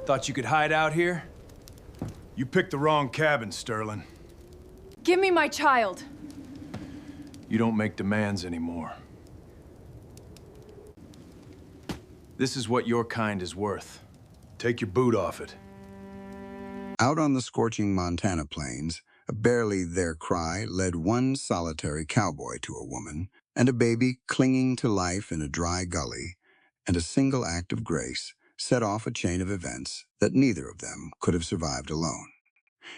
Thought you could hide out here? You picked the wrong cabin, Sterling. Give me my child. You don't make demands anymore. This is what your kind is worth. Take your boot off it. Out on the scorching Montana plains, a barely there cry led one solitary cowboy to a woman and a baby clinging to life in a dry gully, and a single act of grace set off a chain of events that neither of them could have survived alone.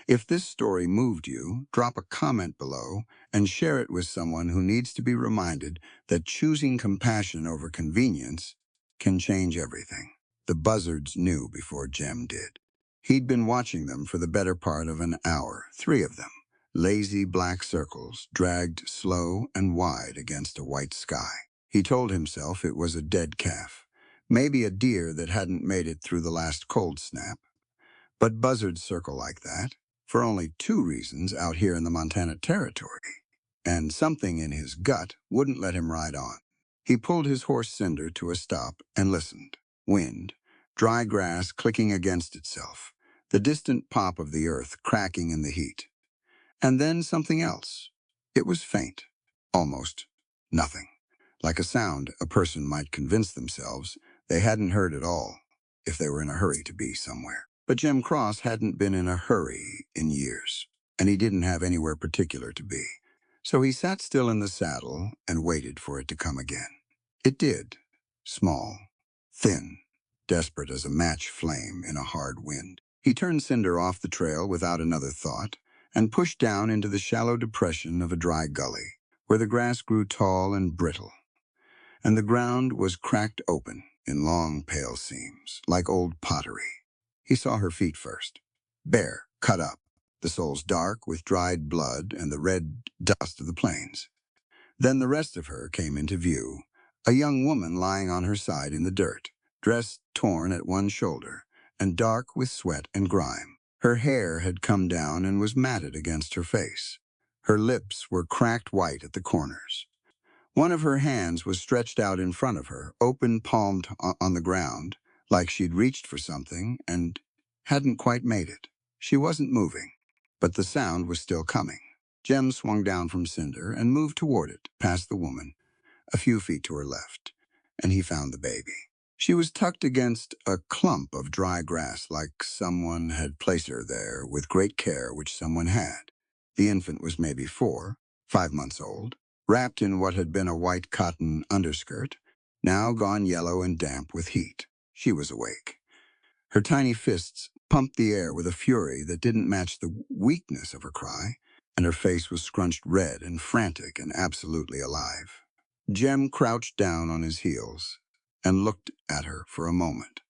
If this story moved you, drop a comment below and share it with someone who needs to be reminded that choosing compassion over convenience can change everything. The buzzards knew before Jem did. He'd been watching them for the better part of an hour, 3 of them, lazy black circles dragged slow and wide against a white sky. He told himself it was a dead calf, maybe a deer that hadn't made it through the last cold snap. But buzzards circle like that for only 2 reasons out here in the Montana Territory, and something in his gut wouldn't let him ride on. He pulled his horse Cinder to a stop and listened. Wind, dry grass clicking against itself, the distant pop of the earth cracking in the heat. And then something else. It was faint, almost nothing, like a sound a person might convince themselves they hadn't heard at all if they were in a hurry to be somewhere. But Jem Cross hadn't been in a hurry in years, and he didn't have anywhere particular to be. So he sat still in the saddle and waited for it to come again. It did, small, thin, desperate as a match flame in a hard wind. He turned Cinder off the trail without another thought and pushed down into the shallow depression of a dry gully, where the grass grew tall and brittle, and the ground was cracked open in long, pale seams, like old pottery. He saw her feet first, bare, cut up, the soles dark with dried blood and the red dust of the plains. Then the rest of her came into view, a young woman lying on her side in the dirt, dress torn at one shoulder and dark with sweat and grime. Her hair had come down and was matted against her face. Her lips were cracked white at the corners. One of her hands was stretched out in front of her, open-palmed on the ground, like she'd reached for something and hadn't quite made it. She wasn't moving, but the sound was still coming. Jem swung down from Cinder and moved toward it, past the woman, a few feet to her left, and he found the baby. She was tucked against a clump of dry grass like someone had placed her there with great care, which someone had. The infant was maybe 4, 5 months old, wrapped in what had been a white cotton underskirt, now gone yellow and damp with heat. She was awake. Her tiny fists pumped the air with a fury that didn't match the weakness of her cry, and her face was scrunched red and frantic and absolutely alive. Jem crouched down on his heels and looked at her for a moment.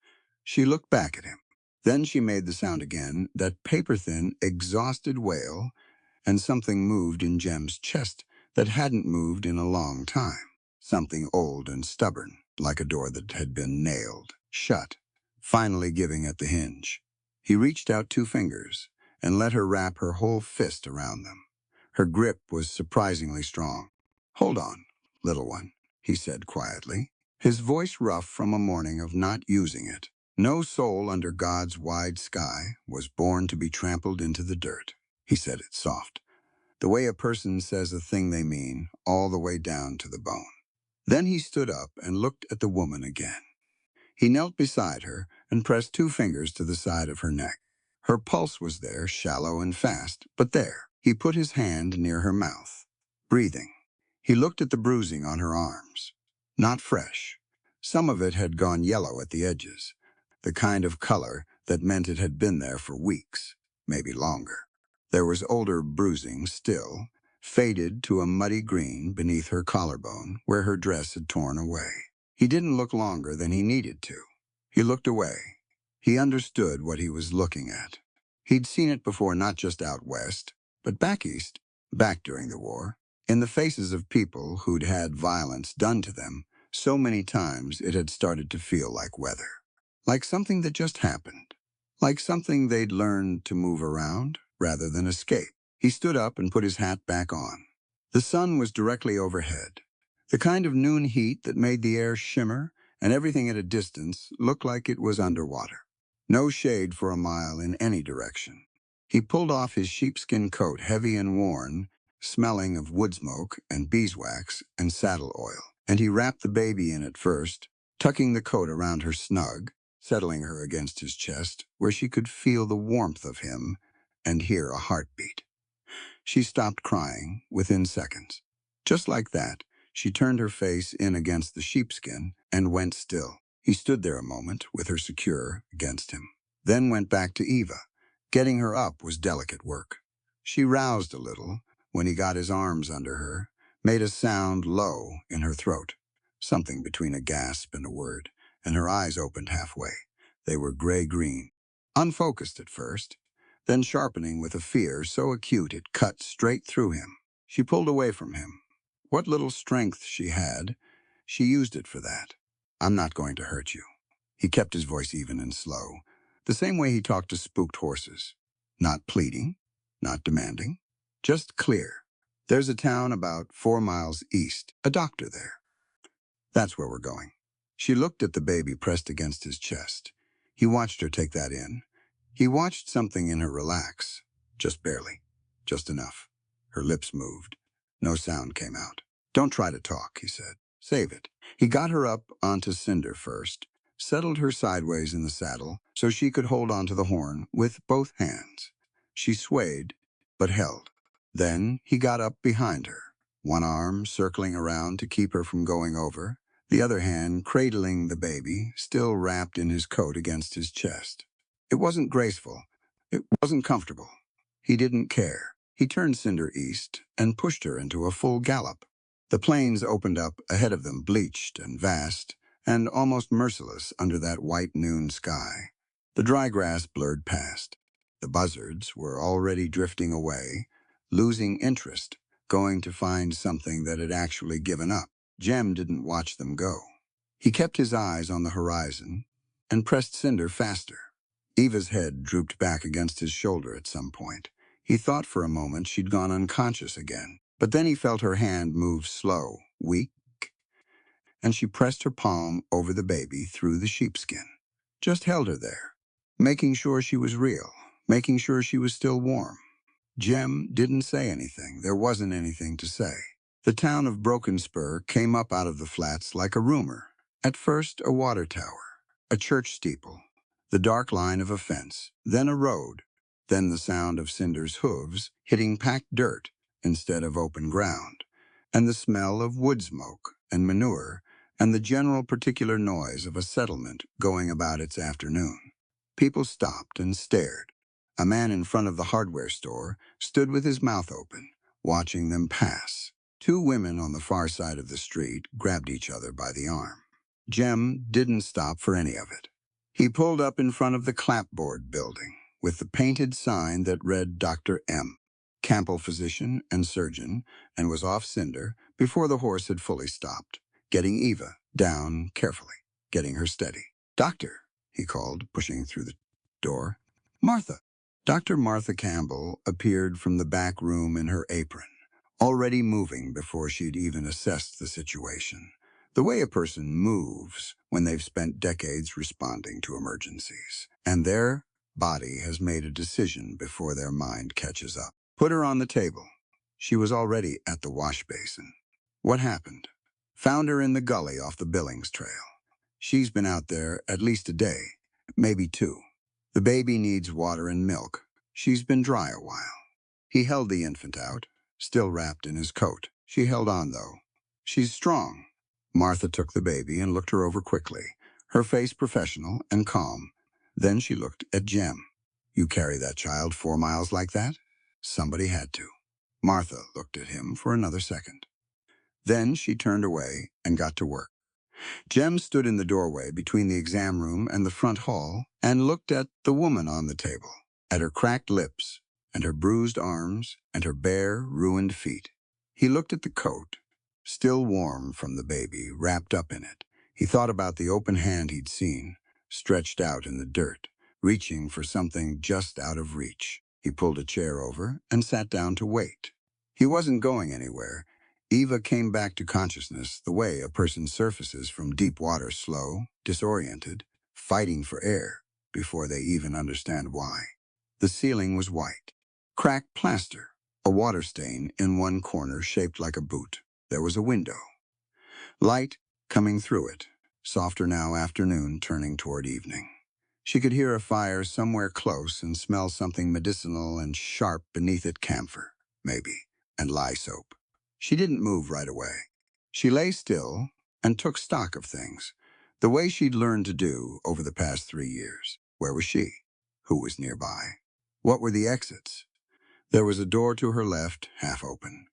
She looked back at him. Then she made the sound again, that paper-thin, exhausted wail, and something moved in Jem's chest that hadn't moved in a long time. Something old and stubborn, like a door that had been nailed shut, finally giving at the hinge. He reached out 2 fingers and let her wrap her whole fist around them. Her grip was surprisingly strong. "Hold on, little one," he said quietly, his voice rough from a morning of not using it. No soul under God's wide sky was born to be trampled into the dirt. He said it soft, the way a person says a thing they mean, all the way down to the bone. Then he stood up and looked at the woman again. He knelt beside her and pressed 2 fingers to the side of her neck. Her pulse was there, shallow and fast, but there. He put his hand near her mouth, breathing. He looked at the bruising on her arms. Not fresh. Some of it had gone yellow at the edges, the kind of color that meant it had been there for weeks, maybe longer. There was older bruising still, faded to a muddy green beneath her collarbone where her dress had torn away. He didn't look longer than he needed to. He looked away. He understood what he was looking at. He'd seen it before, not just out west, but back east, back during the war, in the faces of people who'd had violence done to them so many times it had started to feel like weather. Like something that just happened. Like something they'd learned to move around rather than escape. He stood up and put his hat back on. The sun was directly overhead. The kind of noon heat that made the air shimmer and everything at a distance look like it was underwater. No shade for a mile in any direction. He pulled off his sheepskin coat, heavy and worn, smelling of wood smoke and beeswax and saddle oil, and he wrapped the baby in it first, tucking the coat around her snug, settling her against his chest, where she could feel the warmth of him and hear a heartbeat. She stopped crying within seconds. Just like that, she turned her face in against the sheepskin and went still. He stood there a moment with her secure against him, then went back to Eva. Getting her up was delicate work. She roused a little when he got his arms under her, made a sound low in her throat, something between a gasp and a word, and her eyes opened halfway. They were gray-green, unfocused at first, then sharpening with a fear so acute it cut straight through him. She pulled away from him. What little strength she had, she used it for that. "I'm not going to hurt you." He kept his voice even and slow, the same way he talked to spooked horses. Not pleading, not demanding, just clear. "There's a town about 4 miles east, a doctor there. That's where we're going." She looked at the baby pressed against his chest. He watched her take that in. He watched something in her relax, just barely, just enough. Her lips moved. No sound came out. "Don't try to talk," he said. "Save it." He got her up onto Cinder first, settled her sideways in the saddle so she could hold onto the horn with both hands. She swayed, but held. Then he got up behind her, one arm circling around to keep her from going over, the other hand cradling the baby, still wrapped in his coat against his chest. It wasn't graceful. It wasn't comfortable. He didn't care. He turned Cinder east and pushed her into a full gallop. The plains opened up ahead of them, bleached and vast, and almost merciless under that white noon sky. The dry grass blurred past. The buzzards were already drifting away, losing interest, going to find something that had actually given up. Jem didn't watch them go. He kept his eyes on the horizon and pressed Cinder faster. Eva's head drooped back against his shoulder at some point. He thought for a moment she'd gone unconscious again, but then he felt her hand move slow, weak, and she pressed her palm over the baby through the sheepskin. Just held her there, making sure she was real, making sure she was still warm. Jem didn't say anything. There wasn't anything to say. The town of Broken Spur came up out of the flats like a rumor. At first, a water tower, a church steeple, the dark line of a fence, then a road, then the sound of Cinder's hooves hitting packed dirt instead of open ground, and the smell of wood smoke and manure, and the general particular noise of a settlement going about its afternoon. People stopped and stared. A man in front of the hardware store stood with his mouth open, watching them pass. Two women on the far side of the street grabbed each other by the arm. Jem didn't stop for any of it. He pulled up in front of the clapboard building with the painted sign that read Dr. M., Campbell physician and surgeon, and was off Cinder before the horse had fully stopped, getting Eva down carefully, getting her steady. "Doctor," he called, pushing through the door. "Martha." Dr. Martha Campbell appeared from the back room in her apron, already moving before she'd even assessed the situation. The way a person moves when they've spent decades responding to emergencies, and their body has made a decision before their mind catches up. Put her on the table. She was already at the wash basin. "What happened?" "Found her in the gully off the Billings Trail. She's been out there at least a day, maybe 2. The baby needs water and milk. She's been dry a while." He held the infant out, still wrapped in his coat. She held on, though. "She's strong." Martha took the baby and looked her over quickly, her face professional and calm. Then she looked at Jem. "You carry that child 4 miles like that?" "Somebody had to." Martha looked at him for another second. Then she turned away and got to work. Jem stood in the doorway between the exam room and the front hall and looked at the woman on the table, at her cracked lips and her bruised arms and her bare, ruined feet. He looked at the coat, still warm from the baby, wrapped up in it. He thought about the open hand he'd seen, stretched out in the dirt, reaching for something just out of reach. He pulled a chair over and sat down to wait. He wasn't going anywhere. Eva came back to consciousness the way a person surfaces from deep water, slow, disoriented, fighting for air. before they even understand why. The ceiling was white. Cracked plaster, a water stain in one corner shaped like a boot. There was a window. Light coming through it, softer now afternoon turning toward evening. She could hear a fire somewhere close and smell something medicinal and sharp beneath it, camphor, maybe, and lye soap. She didn't move right away. She lay still and took stock of things, the way she'd learned to do over the past 3 years. Where was she? Who was nearby? What were the exits? There was a door to her left, half open.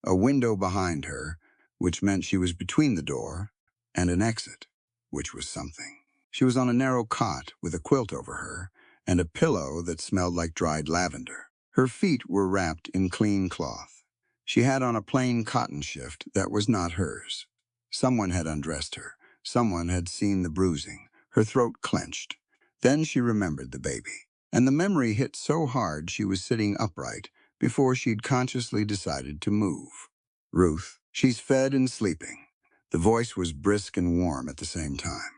A window behind her, which meant she was between the door and an exit, which was something. She was on a narrow cot with a quilt over her and a pillow that smelled like dried lavender. Her feet were wrapped in clean cloth. She had on a plain cotton shift that was not hers. Someone had undressed her. Someone had seen the bruising. Her throat clenched. Then she remembered the baby. And the memory hit so hard she was sitting upright before she'd consciously decided to move. Ruth, she's fed and sleeping. The voice was brisk and warm at the same time.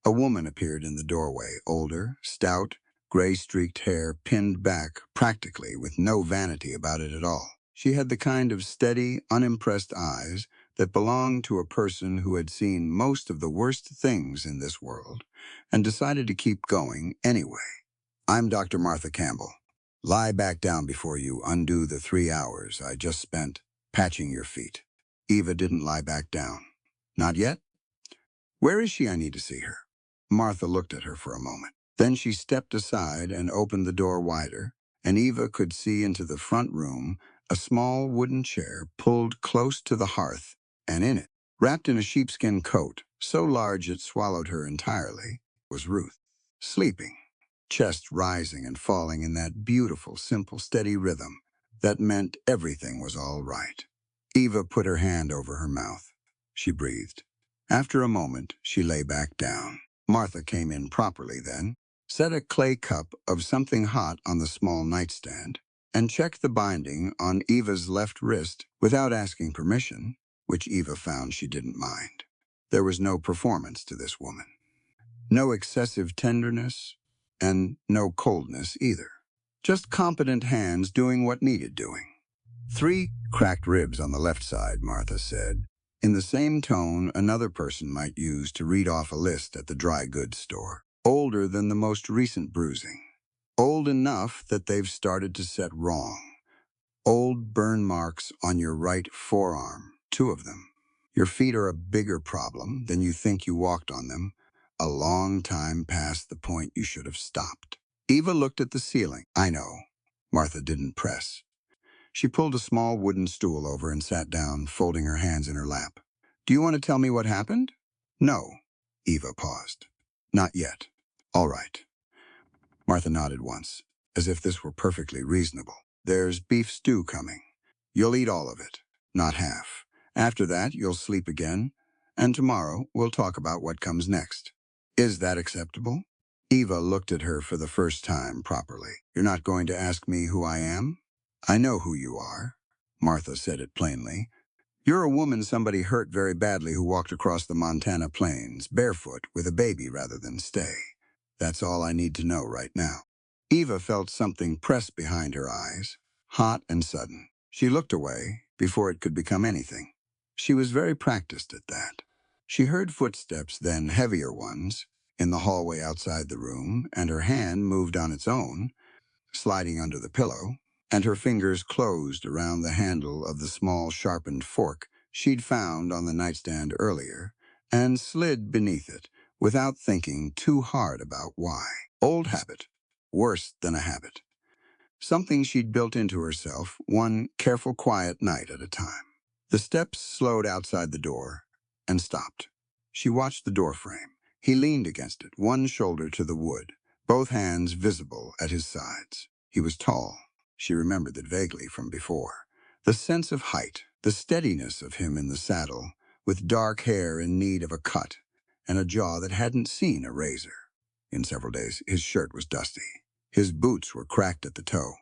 A woman appeared in the doorway, older, stout, gray-streaked hair pinned back practically with no vanity about it at all. She had the kind of steady, unimpressed eyes that belonged to a person who had seen most of the worst things in this world and decided to keep going anyway. I'm Dr. Martha Campbell. Lie back down before you undo the 3 hours I just spent patching your feet. Eva didn't lie back down. Not yet? Where is she? I need to see her. Martha looked at her for a moment. Then she stepped aside and opened the door wider, and Eva could see into the front room a small wooden chair pulled close to the hearth, and in it, wrapped in a sheepskin coat, so large it swallowed her entirely, was Ruth, sleeping, chest rising and falling in that beautiful, simple, steady rhythm that meant everything was all right. Eva put her hand over her mouth. She breathed. After a moment, she lay back down. Martha came in properly then, set a clay cup of something hot on the small nightstand, and checked the binding on Eva's left wrist without asking permission, which Eva found she didn't mind. There was no performance to this woman. No excessive tenderness, and no coldness either. Just competent hands doing what needed doing. 3 cracked ribs on the left side, Martha said, in the same tone another person might use to read off a list at the dry goods store. Older than the most recent bruising. Old enough that they've started to set wrong. Old burn marks on your right forearm, 2 of them. Your feet are a bigger problem than you think you walked on them, a long time past the point you should have stopped. Eva looked at the ceiling. I know. Martha didn't press. She pulled a small wooden stool over and sat down, folding her hands in her lap. Do you want to tell me what happened? No. Eva paused. Not yet. All right. Martha nodded once, as if this were perfectly reasonable. There's beef stew coming. You'll eat all of it, not half. After that, you'll sleep again, and tomorrow we'll talk about what comes next. Is that acceptable? Eva looked at her for the first time properly. You're not going to ask me who I am? I know who you are. Martha said it plainly. You're a woman somebody hurt very badly who walked across the Montana plains, barefoot, with a baby rather than stay. That's all I need to know right now. Eva felt something press behind her eyes, hot and sudden. She looked away before it could become anything. She was very practiced at that. She heard footsteps, then heavier ones, in the hallway outside the room, and her hand moved on its own, sliding under the pillow, and her fingers closed around the handle of the small sharpened fork she'd found on the nightstand earlier, and slid beneath it, without thinking too hard about why. Old habit. Worse than a habit. Something she'd built into herself, one careful, quiet night at a time. The steps slowed outside the door and stopped. She watched the doorframe. He leaned against it, one shoulder to the wood, both hands visible at his sides. He was tall. She remembered it vaguely from before. The sense of height, the steadiness of him in the saddle, with dark hair in need of a cut, and a jaw that hadn't seen a razor. In several days, his shirt was dusty. His boots were cracked at the toe.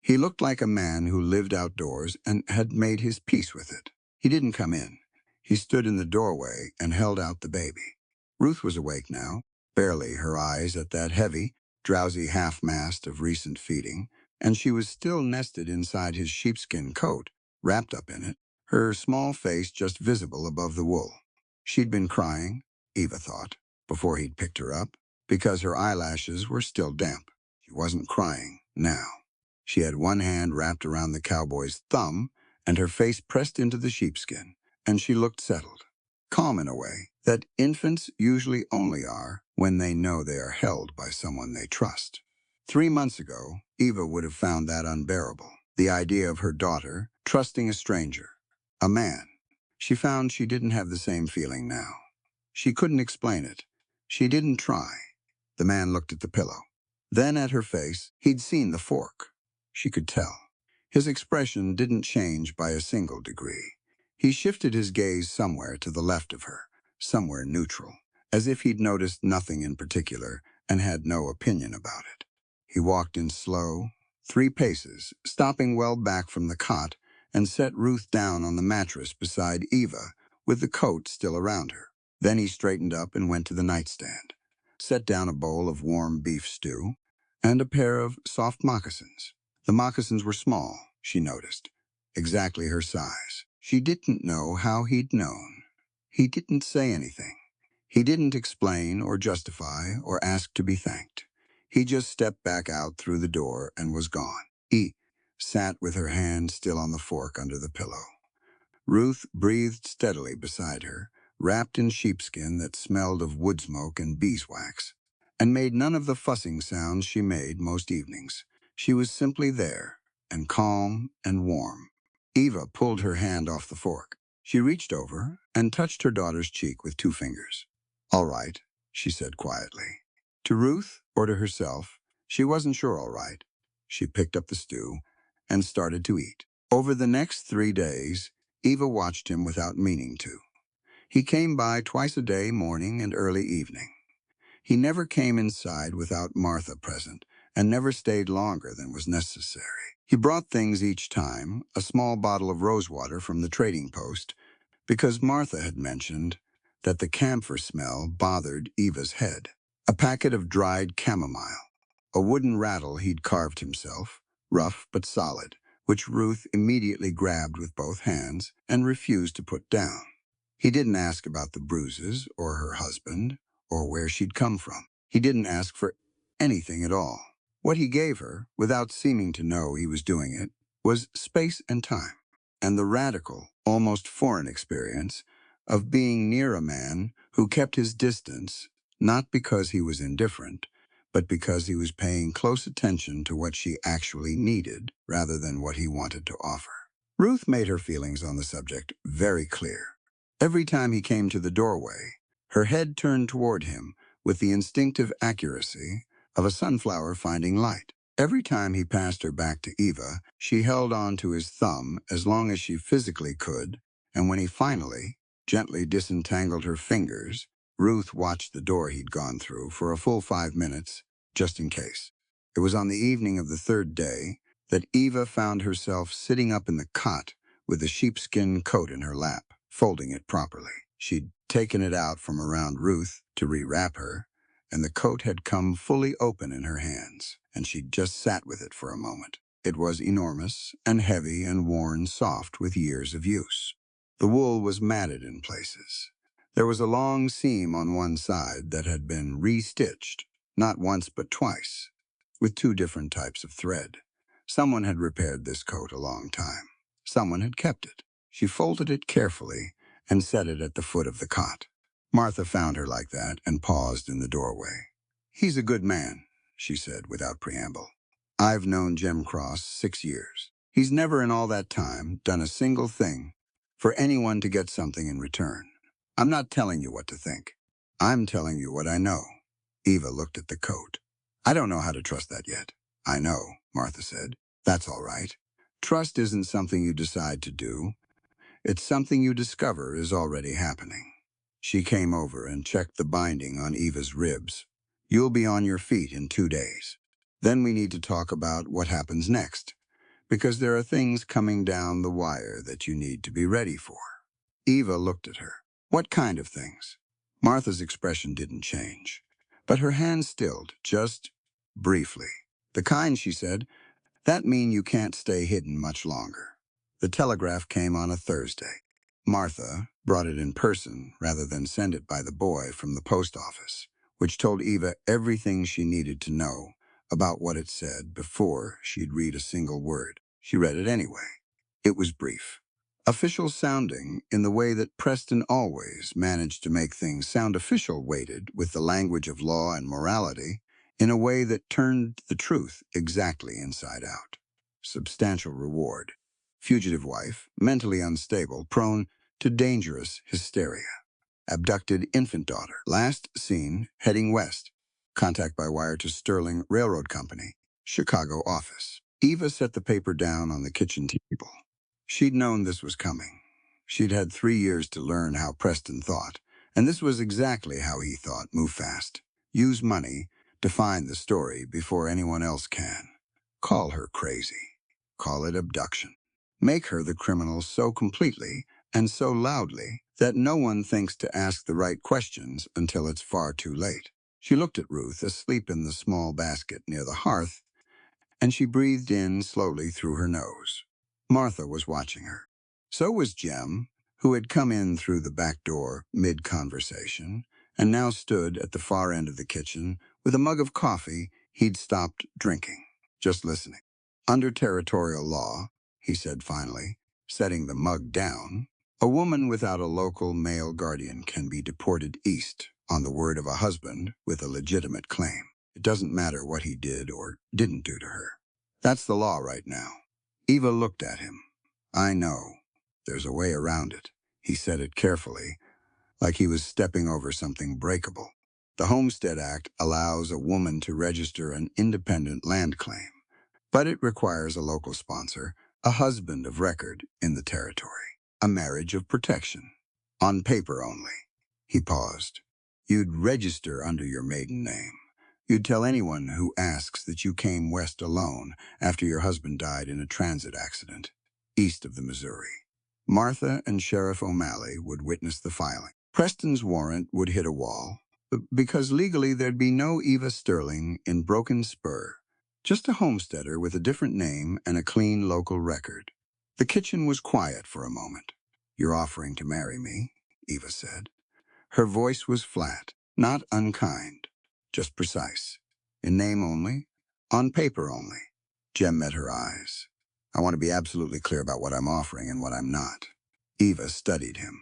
He looked like a man who lived outdoors and had made his peace with it. He didn't come in. He stood in the doorway and held out the baby. Ruth was awake now, barely, her eyes at that heavy, drowsy half-mast of recent feeding, and she was still nested inside his sheepskin coat, wrapped up in it, her small face just visible above the wool. She'd been crying, Eva thought, before he'd picked her up, because her eyelashes were still damp. She wasn't crying now. She had one hand wrapped around the cowboy's thumb and her face pressed into the sheepskin, and she looked settled, calm in a way that infants usually only are when they know they are held by someone they trust. 3 months ago, Eva would have found that unbearable, the idea of her daughter trusting a stranger, a man. She found she didn't have the same feeling now. She couldn't explain it. She didn't try. The man looked at the pillow. Then at her face, he'd seen the fork. She could tell. His expression didn't change by a single degree. He shifted his gaze somewhere to the left of her, somewhere neutral, as if he'd noticed nothing in particular and had no opinion about it. He walked in slow, 3 paces, stopping well back from the cot, and set Ruth down on the mattress beside Eva, with the coat still around her. Then he straightened up and went to the nightstand, set down a bowl of warm beef stew, and a pair of soft moccasins. The moccasins were small, she noticed, exactly her size. She didn't know how he'd known. He didn't say anything. He didn't explain or justify or ask to be thanked. He just stepped back out through the door and was gone. He sat with her hand still on the fork under the pillow. Ruth breathed steadily beside her, wrapped in sheepskin that smelled of wood smoke and beeswax, and made none of the fussing sounds she made most evenings. She was simply there, and calm and warm. Eva pulled her hand off the fork. She reached over and touched her daughter's cheek with 2 fingers. "All right," she said quietly. To Ruth, or to herself, she wasn't sure all right. She picked up the stew and started to eat. Over the next 3 days, Eva watched him without meaning to. He came by twice a day, morning and early evening. He never came inside without Martha present, and never stayed longer than was necessary. He brought things each time, a small bottle of rosewater from the trading post, because Martha had mentioned that the camphor smell bothered Eva's head. A packet of dried chamomile, a wooden rattle he'd carved himself, rough but solid, which Ruth immediately grabbed with both hands and refused to put down. He didn't ask about the bruises or her husband or where she'd come from. He didn't ask for anything at all. What he gave her, without seeming to know he was doing it, was space and time, and the radical, almost foreign experience of being near a man who kept his distance, not because he was indifferent, but because he was paying close attention to what she actually needed rather than what he wanted to offer. Ruth made her feelings on the subject very clear. Every time he came to the doorway, her head turned toward him with the instinctive accuracy of a sunflower finding light. Every time he passed her back to Eva, she held on to his thumb as long as she physically could, and when he finally gently disentangled her fingers, Ruth watched the door he'd gone through for a full 5 minutes, just in case. It was on the evening of the 3rd day that Eva found herself sitting up in the cot with the sheepskin coat in her lap, folding it properly. She'd taken it out from around Ruth to rewrap her, and the coat had come fully open in her hands, and she'd just sat with it for a moment. It was enormous and heavy and worn soft with years of use. The wool was matted in places. There was a long seam on one side that had been re-stitched, not once but twice, with 2 different types of thread. Someone had repaired this coat a long time. Someone had kept it. She folded it carefully and set it at the foot of the cot. Martha found her like that and paused in the doorway. "He's a good man," she said without preamble. "I've known Jim Cross 6 years. He's never in all that time done a single thing for anyone to get something in return. I'm not telling you what to think. I'm telling you what I know." Eva looked at the coat. "I don't know how to trust that yet." "I know," Martha said. "That's all right. Trust isn't something you decide to do. It's something you discover is already happening." She came over and checked the binding on Eva's ribs. "You'll be on your feet in 2 days. Then we need to talk about what happens next, because there are things coming down the wire that you need to be ready for." Eva looked at her. "What kind of things?" Martha's expression didn't change, but her hand stilled, just briefly. The kind, she said, that mean you can't stay hidden much longer. The telegraph came on a Thursday. Martha brought it in person rather than send it by the boy from the post office, which told Eva everything she needed to know about what it said before she'd read a single word. She read it anyway. It was brief, official sounding in the way that Preston always managed to make things sound official, weighted with the language of law and morality in a way that turned the truth exactly inside out. Substantial reward. Fugitive wife, mentally unstable, prone to dangerous hysteria. Abducted infant daughter, last seen heading west. Contact by wire to Sterling Railroad Company, Chicago office. Eva set the paper down on the kitchen table. She'd known this was coming. She'd had 3 years to learn how Preston thought, and this was exactly how he thought. Move fast. Use money to find the story before anyone else can. Call her crazy. Call it abduction. Make her the criminal so completely and so loudly that no one thinks to ask the right questions until it's far too late. She looked at Ruth asleep in the small basket near the hearth, and she breathed in slowly through her nose. Martha was watching her. So was Jem, who had come in through the back door mid-conversation and now stood at the far end of the kitchen with a mug of coffee he'd stopped drinking, just listening. Under territorial law, he said finally, setting the mug down, a woman without a local male guardian can be deported east on the word of a husband with a legitimate claim. It doesn't matter what he did or didn't do to her. That's the law right now. Eva looked at him. I know. There's a way around it. He said it carefully, like he was stepping over something breakable. The Homestead Act allows a woman to register an independent land claim, but it requires a local sponsor, a husband of record in the territory, a marriage of protection. On paper only. He paused. You'd register under your maiden name. You'd tell anyone who asks that you came west alone after your husband died in a transit accident, east of the Missouri. Martha and Sheriff O'Malley would witness the filing. Preston's warrant would hit a wall, because legally there'd be no Eva Sterling in Broken Spur, just a homesteader with a different name and a clean local record. The kitchen was quiet for a moment. You're offering to marry me, Eva said. Her voice was flat, not unkind, just precise. In name only, on paper only. Jem met her eyes. I want to be absolutely clear about what I'm offering and what I'm not. Eva studied him.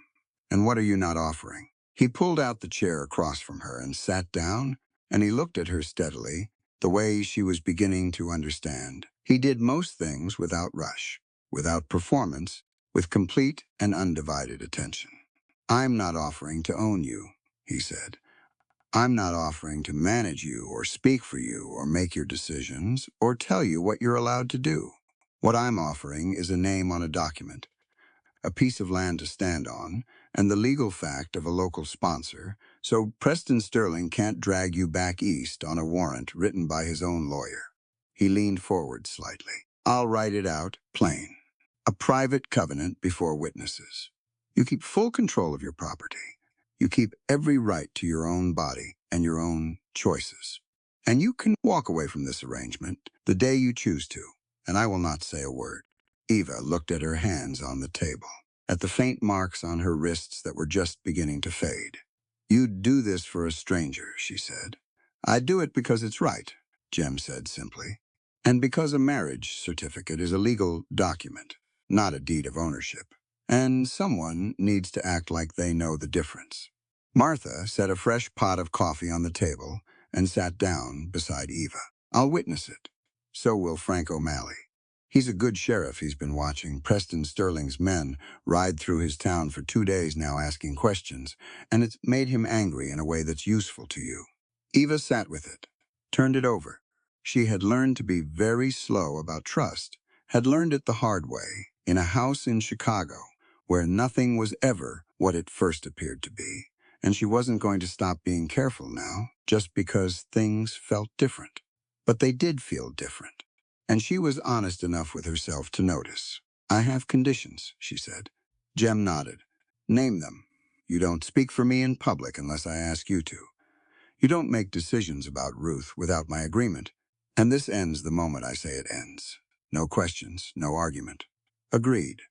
And what are you not offering? He pulled out the chair across from her and sat down, and he looked at her steadily, the way she was beginning to understand. He did most things without rush, without performance, with complete and undivided attention. I'm not offering to own you, he said. I'm not offering to manage you or speak for you or make your decisions or tell you what you're allowed to do. What I'm offering is a name on a document, a piece of land to stand on, and the legal fact of a local sponsor, so Preston Sterling can't drag you back east on a warrant written by his own lawyer. He leaned forward slightly. I'll write it out plain. A private covenant before witnesses. You keep full control of your property. You keep every right to your own body and your own choices. And you can walk away from this arrangement the day you choose to, and I will not say a word. Eva looked at her hands on the table, at the faint marks on her wrists that were just beginning to fade. You'd do this for a stranger, she said. I'd do it because it's right, Jem said simply. And because a marriage certificate is a legal document, not a deed of ownership. And someone needs to act like they know the difference. Martha set a fresh pot of coffee on the table and sat down beside Eva. I'll witness it. So will Frank O'Malley. He's a good sheriff. He's been watching Preston Sterling's men ride through his town for 2 days now asking questions, and it's made him angry in a way that's useful to you. Eva sat with it, turned it over. She had learned to be very slow about trust, had learned it the hard way, in a house in Chicago, where nothing was ever what it first appeared to be, and she wasn't going to stop being careful now, just because things felt different. But they did feel different, and she was honest enough with herself to notice. I have conditions, she said. Jem nodded. Name them. You don't speak for me in public unless I ask you to. You don't make decisions about Ruth without my agreement, And this ends the moment I say it ends. No questions, no argument. Agreed.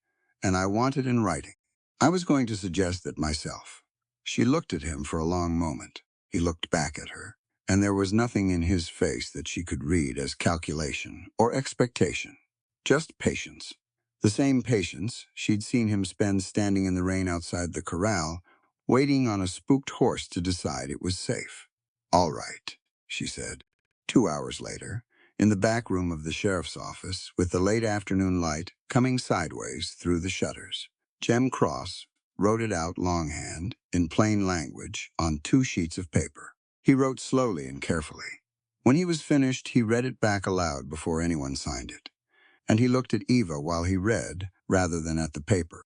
And I want it in writing. I was going to suggest that myself. She looked at him for a long moment. He looked back at her, and there was nothing in his face that she could read as calculation or expectation. Just patience. The same patience she'd seen him spend standing in the rain outside the corral, waiting on a spooked horse to decide it was safe. All right, she said. 2 hours later, in the back room of the sheriff's office, with the late afternoon light coming sideways through the shutters, Jem Cross wrote it out longhand, in plain language, on 2 sheets of paper. He wrote slowly and carefully. When he was finished, he read it back aloud before anyone signed it. And he looked at Eva while he read, rather than at the paper,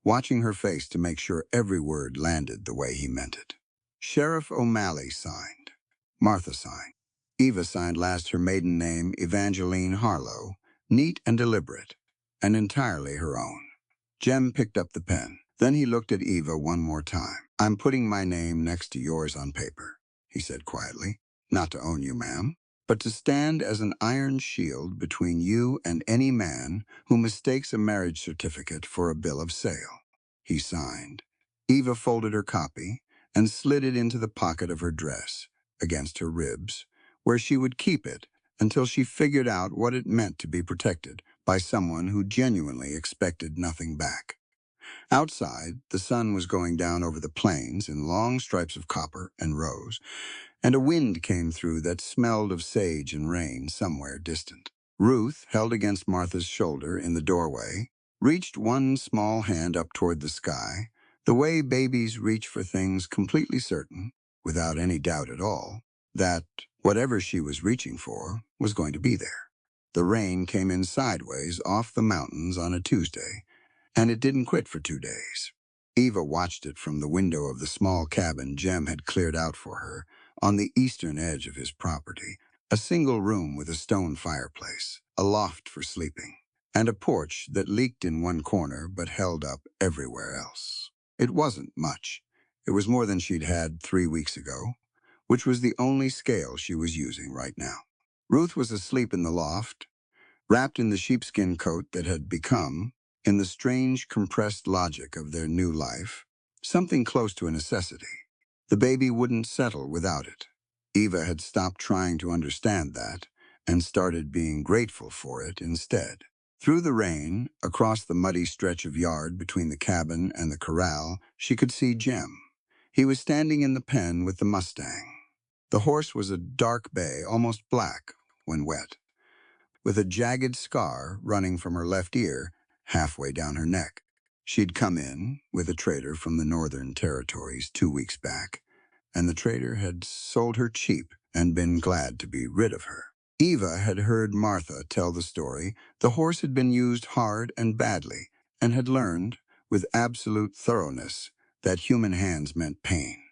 watching her face to make sure every word landed the way he meant it. Sheriff O'Malley signed. Martha signed. Eva signed last her maiden name, Evangeline Harlow, neat and deliberate, and entirely her own. Jem picked up the pen. Then he looked at Eva one more time. "I'm putting my name next to yours on paper," he said quietly. "Not to own you, ma'am, but to stand as an iron shield between you and any man who mistakes a marriage certificate for a bill of sale." He signed. Eva folded her copy and slid it into the pocket of her dress, against her ribs, where she would keep it until she figured out what it meant to be protected by someone who genuinely expected nothing back. Outside, the sun was going down over the plains in long stripes of copper and rose, and a wind came through that smelled of sage and rain somewhere distant. Ruth, held against Martha's shoulder in the doorway, reached one small hand up toward the sky, the way babies reach for things completely certain, without any doubt at all, that whatever she was reaching for was going to be there. The rain came in sideways off the mountains on a Tuesday, and it didn't quit for 2 days. Eva watched it from the window of the small cabin Jem had cleared out for her on the eastern edge of his property, a single room with a stone fireplace, a loft for sleeping, and a porch that leaked in one corner but held up everywhere else. It wasn't much. It was more than she'd had 3 weeks ago, which was the only scale she was using right now. Ruth was asleep in the loft, wrapped in the sheepskin coat that had become, in the strange compressed logic of their new life, something close to a necessity. The baby wouldn't settle without it. Eva had stopped trying to understand that and started being grateful for it instead. Through the rain, across the muddy stretch of yard between the cabin and the corral, she could see Jem. He was standing in the pen with the Mustang. The horse was a dark bay, almost black when wet, with a jagged scar running from her left ear halfway down her neck. She'd come in with a trader from the Northern Territories 2 weeks back, and the trader had sold her cheap and been glad to be rid of her. Eva had heard Martha tell the story. The horse had been used hard and badly, and had learned, with absolute thoroughness, that human hands meant pain.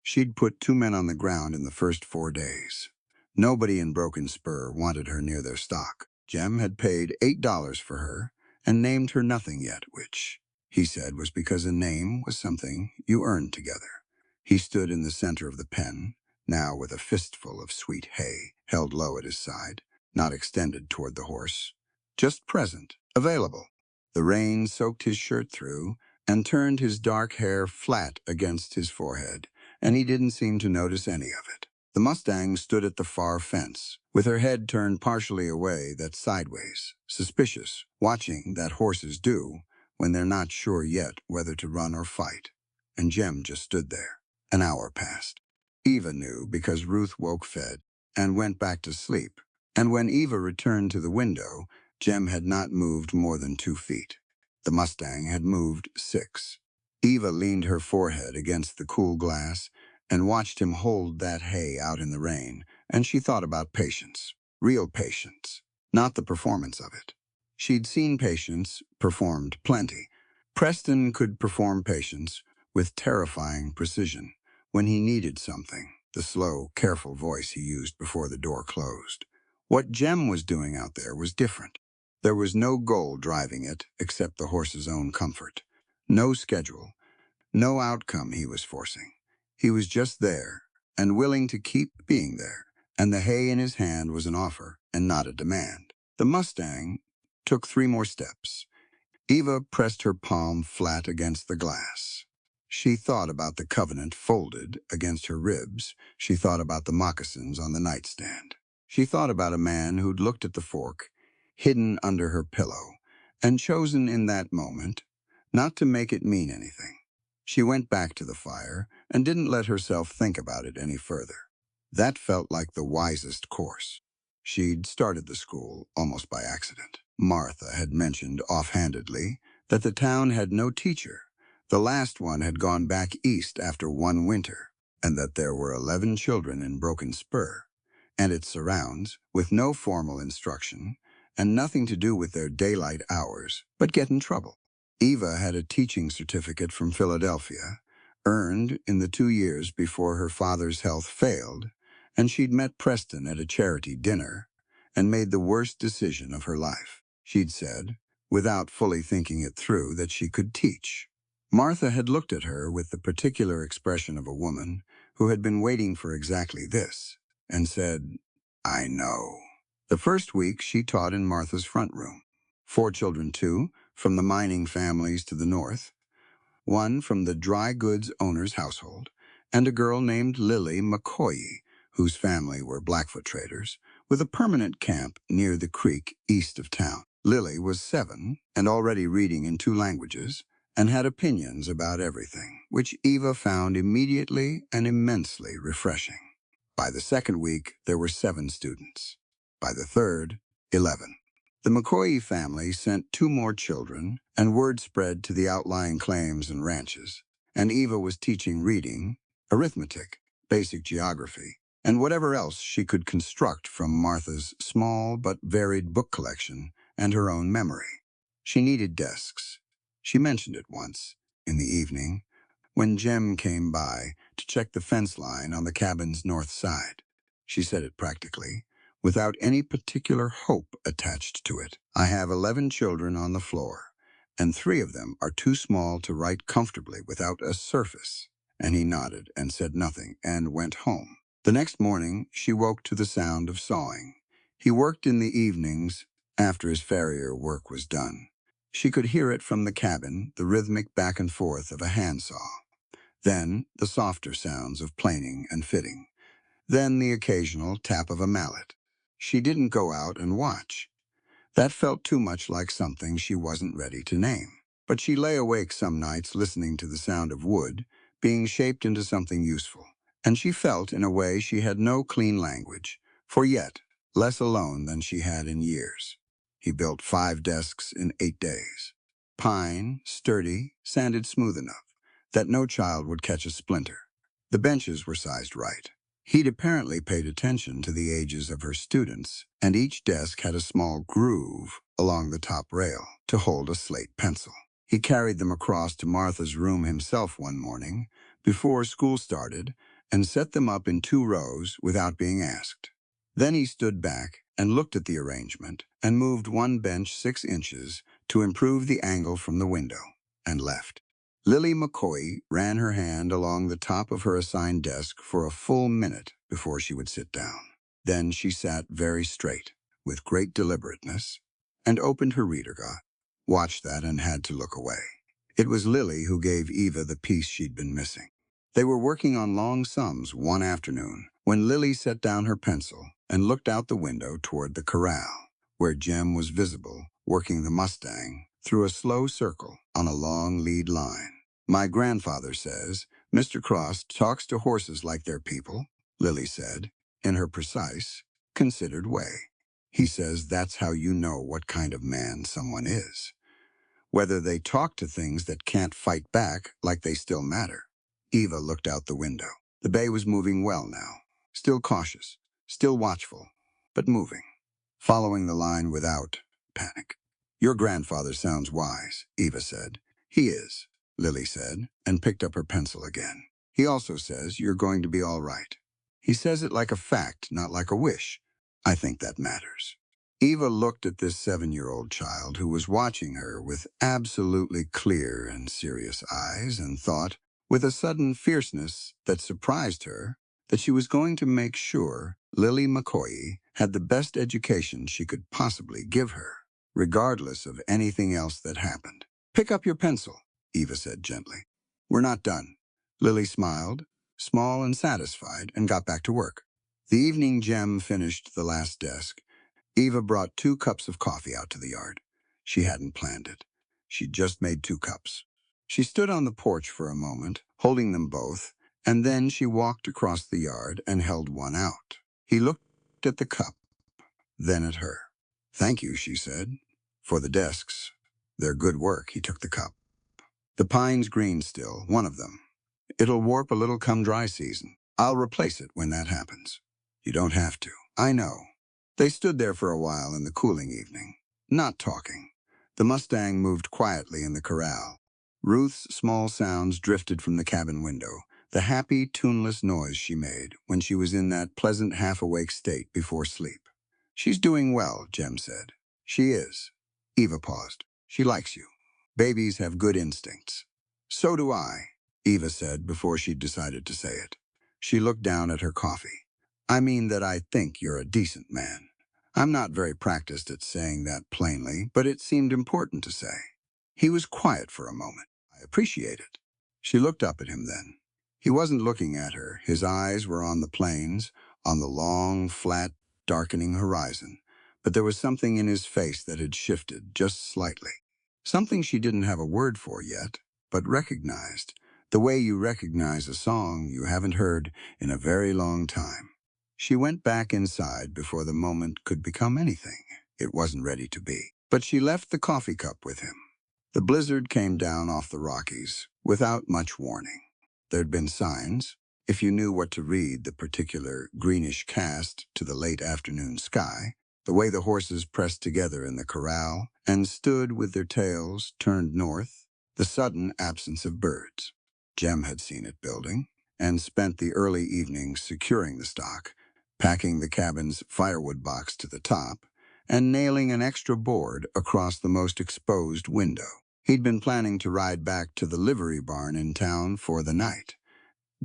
She'd put 2 men on the ground in the first 4 days. Nobody in Broken Spur wanted her near their stock. Jem had paid $8 for her and named her nothing yet, which, he said, was because a name was something you earned together. He stood in the center of the pen, now with a fistful of sweet hay held low at his side, not extended toward the horse, just present, available. The rain soaked his shirt through and turned his dark hair flat against his forehead, and he didn't seem to notice any of it. The Mustang stood at the far fence, with her head turned partially away, that sideways, suspicious, watching that horses do when they're not sure yet whether to run or fight. And Jem just stood there. An hour passed. Eva knew because Ruth woke fed and went back to sleep. And when Eva returned to the window, Jem had not moved more than 2 feet. The Mustang had moved 6. Eva leaned her forehead against the cool glass and watched him hold that hay out in the rain, and she thought about patience, real patience, not the performance of it. She'd seen patience performed plenty. Preston could perform patience with terrifying precision when he needed something, the slow, careful voice he used before the door closed. What Jem was doing out there was different. There was no goal driving it except the horse's own comfort. No schedule, no outcome he was forcing. He was just there and willing to keep being there, and the hay in his hand was an offer, and not a demand. The Mustang took 3 more steps. Eva pressed her palm flat against the glass. She thought about the covenant folded against her ribs. She thought about the moccasins on the nightstand. She thought about a man who'd looked at the fork, hidden under her pillow, and chosen in that moment not to make it mean anything. She went back to the fire and didn't let herself think about it any further. That felt like the wisest course. She'd started the school almost by accident. Martha had mentioned offhandedly that the town had no teacher. The last one had gone back east after one winter, and that there were 11 children in Broken Spur and its surrounds with no formal instruction and nothing to do with their daylight hours but get in trouble. Eva had a teaching certificate from Philadelphia, earned in the 2 years before her father's health failed, and she'd met Preston at a charity dinner and made the worst decision of her life. She'd said, without fully thinking it through, that she could teach. Martha had looked at her with the particular expression of a woman who had been waiting for exactly this, and said, "I know." The first week she taught in Martha's front room. 4 children too, from the mining families to the north, 1 from the dry goods owner's household, and a girl named Lily McCoy, whose family were Blackfoot traders, with a permanent camp near the creek east of town. Lily was 7 and already reading in 2 languages and had opinions about everything, which Eva found immediately and immensely refreshing. By the second week, there were 7 students. By the third, 11. The McCoy family sent 2 more children, and word spread to the outlying claims and ranches, and Eva was teaching reading, arithmetic, basic geography, and whatever else she could construct from Martha's small but varied book collection and her own memory. She needed desks. She mentioned it once, in the evening, when Jem came by to check the fence line on the cabin's north side. She said it practically, without any particular hope attached to it. "I have 11 children on the floor, and 3 of them are too small to write comfortably without a surface." And he nodded and said nothing and went home. The next morning, she woke to the sound of sawing. He worked in the evenings after his farrier work was done. She could hear it from the cabin, the rhythmic back and forth of a handsaw. Then the softer sounds of planing and fitting. Then the occasional tap of a mallet. She didn't go out and watch. That felt too much like something she wasn't ready to name. But she lay awake some nights listening to the sound of wood being shaped into something useful. And she felt, in a way, she had no clean language, for yet less alone than she had in years. He built 5 desks in 8 days. Pine, sturdy, sanded smooth enough that no child would catch a splinter. The benches were sized right. He'd apparently paid attention to the ages of her students, and each desk had a small groove along the top rail to hold a slate pencil. He carried them across to Martha's room himself one morning, before school started, and set them up in 2 rows without being asked. Then he stood back and looked at the arrangement and moved one bench 6 inches to improve the angle from the window, and left. Lily McCoy ran her hand along the top of her assigned desk for a full minute before she would sit down. Then she sat very straight, with great deliberateness, and opened her reader guide. Watched that and had to look away. It was Lily who gave Eva the piece she'd been missing. They were working on long sums one afternoon when Lily set down her pencil and looked out the window toward the corral, where Jem was visible, working the Mustang through a slow circle on a long lead line. "My grandfather says Mr. Cross talks to horses like they're people," Lily said, in her precise, considered way. "He says that's how you know what kind of man someone is. Whether they talk to things that can't fight back like they still matter." Eva looked out the window. The bay was moving well now, still cautious, still watchful, but moving, following the line without panic. "Your grandfather sounds wise," Eva said. "He is," Lily said, and picked up her pencil again. "He also says you're going to be all right. He says it like a fact, not like a wish. I think that matters." Eva looked at this 7-year-old child who was watching her with absolutely clear and serious eyes and thought, with a sudden fierceness that surprised her, that she was going to make sure Lily McCoy had the best education she could possibly give her, regardless of anything else that happened. "Pick up your pencil," Eva said gently. "We're not done." Lily smiled, small and satisfied, and got back to work. The evening Jem finished the last desk, Eva brought 2 cups of coffee out to the yard. She hadn't planned it. She'd just made 2 cups. She stood on the porch for a moment, holding them both, and then she walked across the yard and held one out. He looked at the cup, then at her. "Thank you," she said. "For the desks. They're good work." He took the cup. "The pine's green still, one of them. It'll warp a little come dry season. I'll replace it when that happens." "You don't have to." "I know." They stood there for a while in the cooling evening, not talking. The Mustang moved quietly in the corral. Ruth's small sounds drifted from the cabin window, the happy, tuneless noise she made when she was in that pleasant half-awake state before sleep. "She's doing well," Jem said. "She is." Eva paused. "She likes you. Babies have good instincts." "So do I," Eva said before she'd decided to say it. She looked down at her coffee. "I mean that I think you're a decent man." I'm not very practiced at saying that plainly, but it seemed important to say. He was quiet for a moment. "I appreciate it." She looked up at him then. He wasn't looking at her. His eyes were on the plains, on the long, flat, darkening horizon. But there was something in his face that had shifted just slightly. Something she didn't have a word for yet, but recognized. The way you recognize a song you haven't heard in a very long time. She went back inside before the moment could become anything it wasn't ready to be. But she left the coffee cup with him. The blizzard came down off the Rockies without much warning. There'd been signs, if you knew what to read the particular greenish cast to the late afternoon sky, the way the horses pressed together in the corral and stood with their tails turned north, the sudden absence of birds. Jem had seen it building and spent the early evenings securing the stock, packing the cabin's firewood box to the top, and nailing an extra board across the most exposed window. He'd been planning to ride back to the livery barn in town for the night.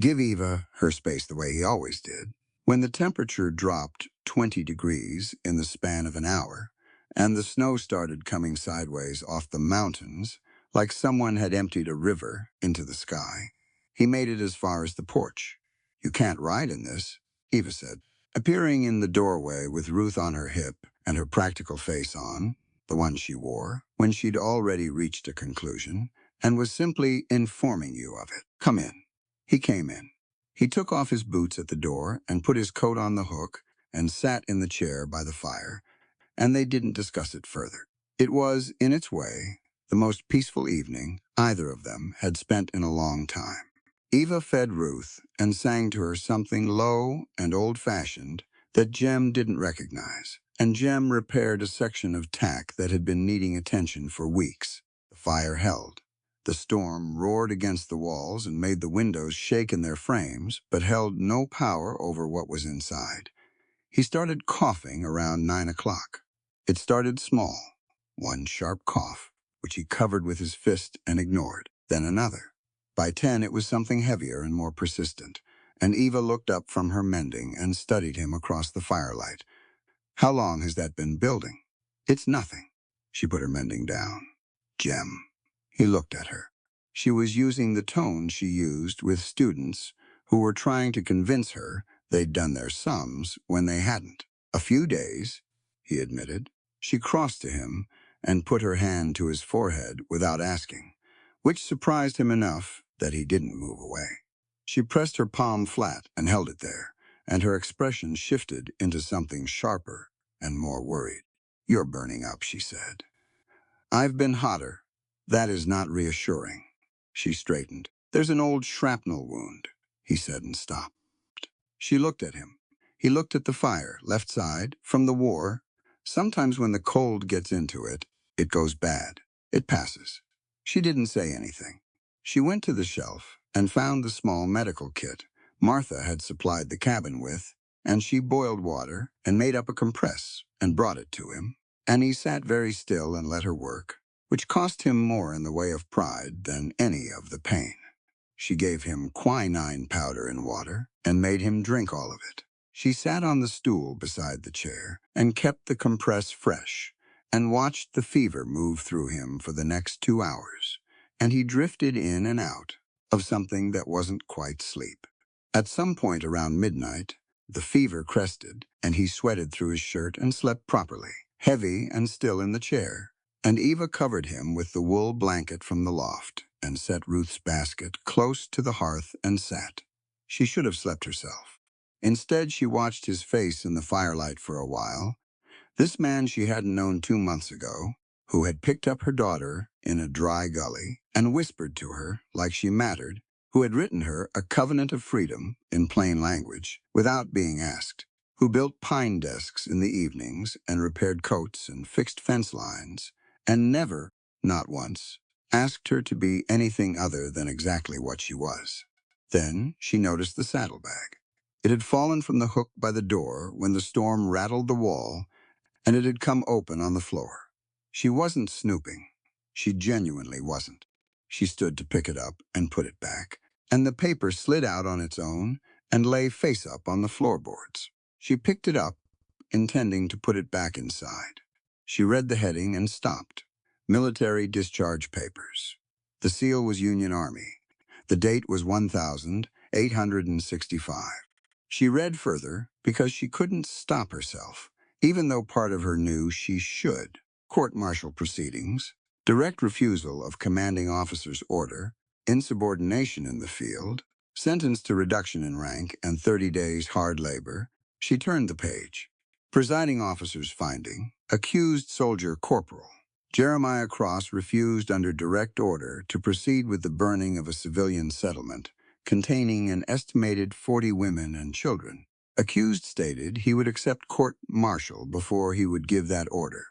Give Eva her space the way he always did. When the temperature dropped 20 degrees in the span of an hour, and the snow started coming sideways off the mountains, like someone had emptied a river into the sky, he made it as far as the porch. "You can't ride in this," Eva said. Appearing in the doorway with Ruth on her hip and her practical face on, the one she wore, when she'd already reached a conclusion, and was simply informing you of it. "Come in." He came in. He took off his boots at the door and put his coat on the hook and sat in the chair by the fire, and they didn't discuss it further. It was, in its way, the most peaceful evening either of them had spent in a long time. Eva fed Ruth and sang to her something low and old-fashioned that Jem didn't recognize, and Jem repaired a section of tack that had been needing attention for weeks. The fire held. The storm roared against the walls and made the windows shake in their frames, but held no power over what was inside. He started coughing around 9 o'clock. It started small, one sharp cough, which he covered with his fist and ignored, then another. By 10, it was something heavier and more persistent, and Eva looked up from her mending and studied him across the firelight. "How long has that been building?" "It's nothing." She put her mending down. "Jem." He looked at her. She was using the tone she used with students who were trying to convince her they'd done their sums when they hadn't. "A few days," he admitted. She crossed to him and put her hand to his forehead without asking, which surprised him enough that he didn't move away. She pressed her palm flat and held it there, and her expression shifted into something sharper and more worried. "You're burning up," she said. "I've been hotter." "That is not reassuring." She straightened. "There's an old shrapnel wound," he said and stopped. She looked at him. He looked at the fire, left side, from the war. Sometimes when the cold gets into it, it goes bad. It passes. She didn't say anything. She went to the shelf and found the small medical kit Martha had supplied the cabin with, and she boiled water and made up a compress and brought it to him. And he sat very still and let her work, which cost him more in the way of pride than any of the pain. She gave him quinine powder in water and made him drink all of it. She sat on the stool beside the chair and kept the compress fresh and watched the fever move through him for the next 2 hours, and he drifted in and out of something that wasn't quite sleep. At some point around midnight, the fever crested, and he sweated through his shirt and slept properly, heavy and still in the chair, and Eva covered him with the wool blanket from the loft and set Ruth's basket close to the hearth and sat. She should have slept herself. Instead, she watched his face in the firelight for a while. This man she hadn't known 2 months ago, who had picked up her daughter in a dry gully and whispered to her like she mattered, who had written her a covenant of freedom in plain language without being asked, who built pine desks in the evenings and repaired coats and fixed fence lines, and never, not once, asked her to be anything other than exactly what she was. Then she noticed the saddlebag. It had fallen from the hook by the door when the storm rattled the wall, and it had come open on the floor. She wasn't snooping. She genuinely wasn't. She stood to pick it up and put it back, and the paper slid out on its own and lay face up on the floorboards. She picked it up, intending to put it back inside. She read the heading and stopped. Military discharge papers. The seal was Union Army. The date was 1865. She read further because she couldn't stop herself, even though part of her knew she should. Court-martial proceedings, direct refusal of commanding officer's order, insubordination in the field, sentence to reduction in rank and 30 days hard labor. She turned the page. Presiding officer's finding, accused soldier corporal. Jeremiah Cross refused under direct order to proceed with the burning of a civilian settlement containing an estimated 40 women and children. Accused stated he would accept court-martial before he would give that order,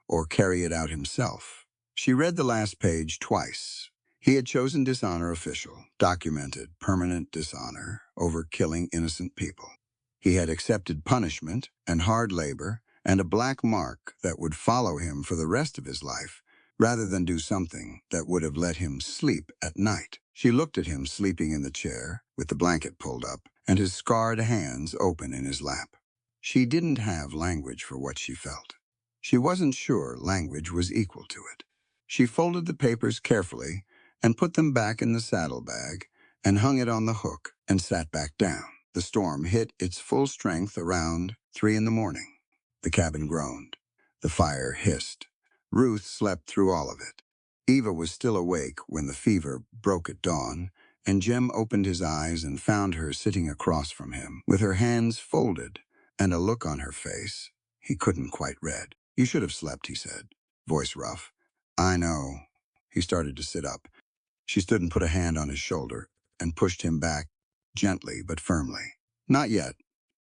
or carry it out himself. She read the last page twice. He had chosen dishonor official, documented permanent dishonor, over killing innocent people. He had accepted punishment and hard labor and a black mark that would follow him for the rest of his life, rather than do something that would have let him sleep at night. She looked at him sleeping in the chair, with the blanket pulled up, and his scarred hands open in his lap. She didn't have language for what she felt. She wasn't sure language was equal to it. She folded the papers carefully and put them back in the saddlebag and hung it on the hook and sat back down. The storm hit its full strength around 3 in the morning. The cabin groaned. The fire hissed. Ruth slept through all of it. Eva was still awake when the fever broke at dawn, and Jem opened his eyes and found her sitting across from him, with her hands folded and a look on her face he couldn't quite read. "You should have slept," he said, voice rough. "I know." He started to sit up. She stood and put a hand on his shoulder and pushed him back, gently but firmly. "Not yet,"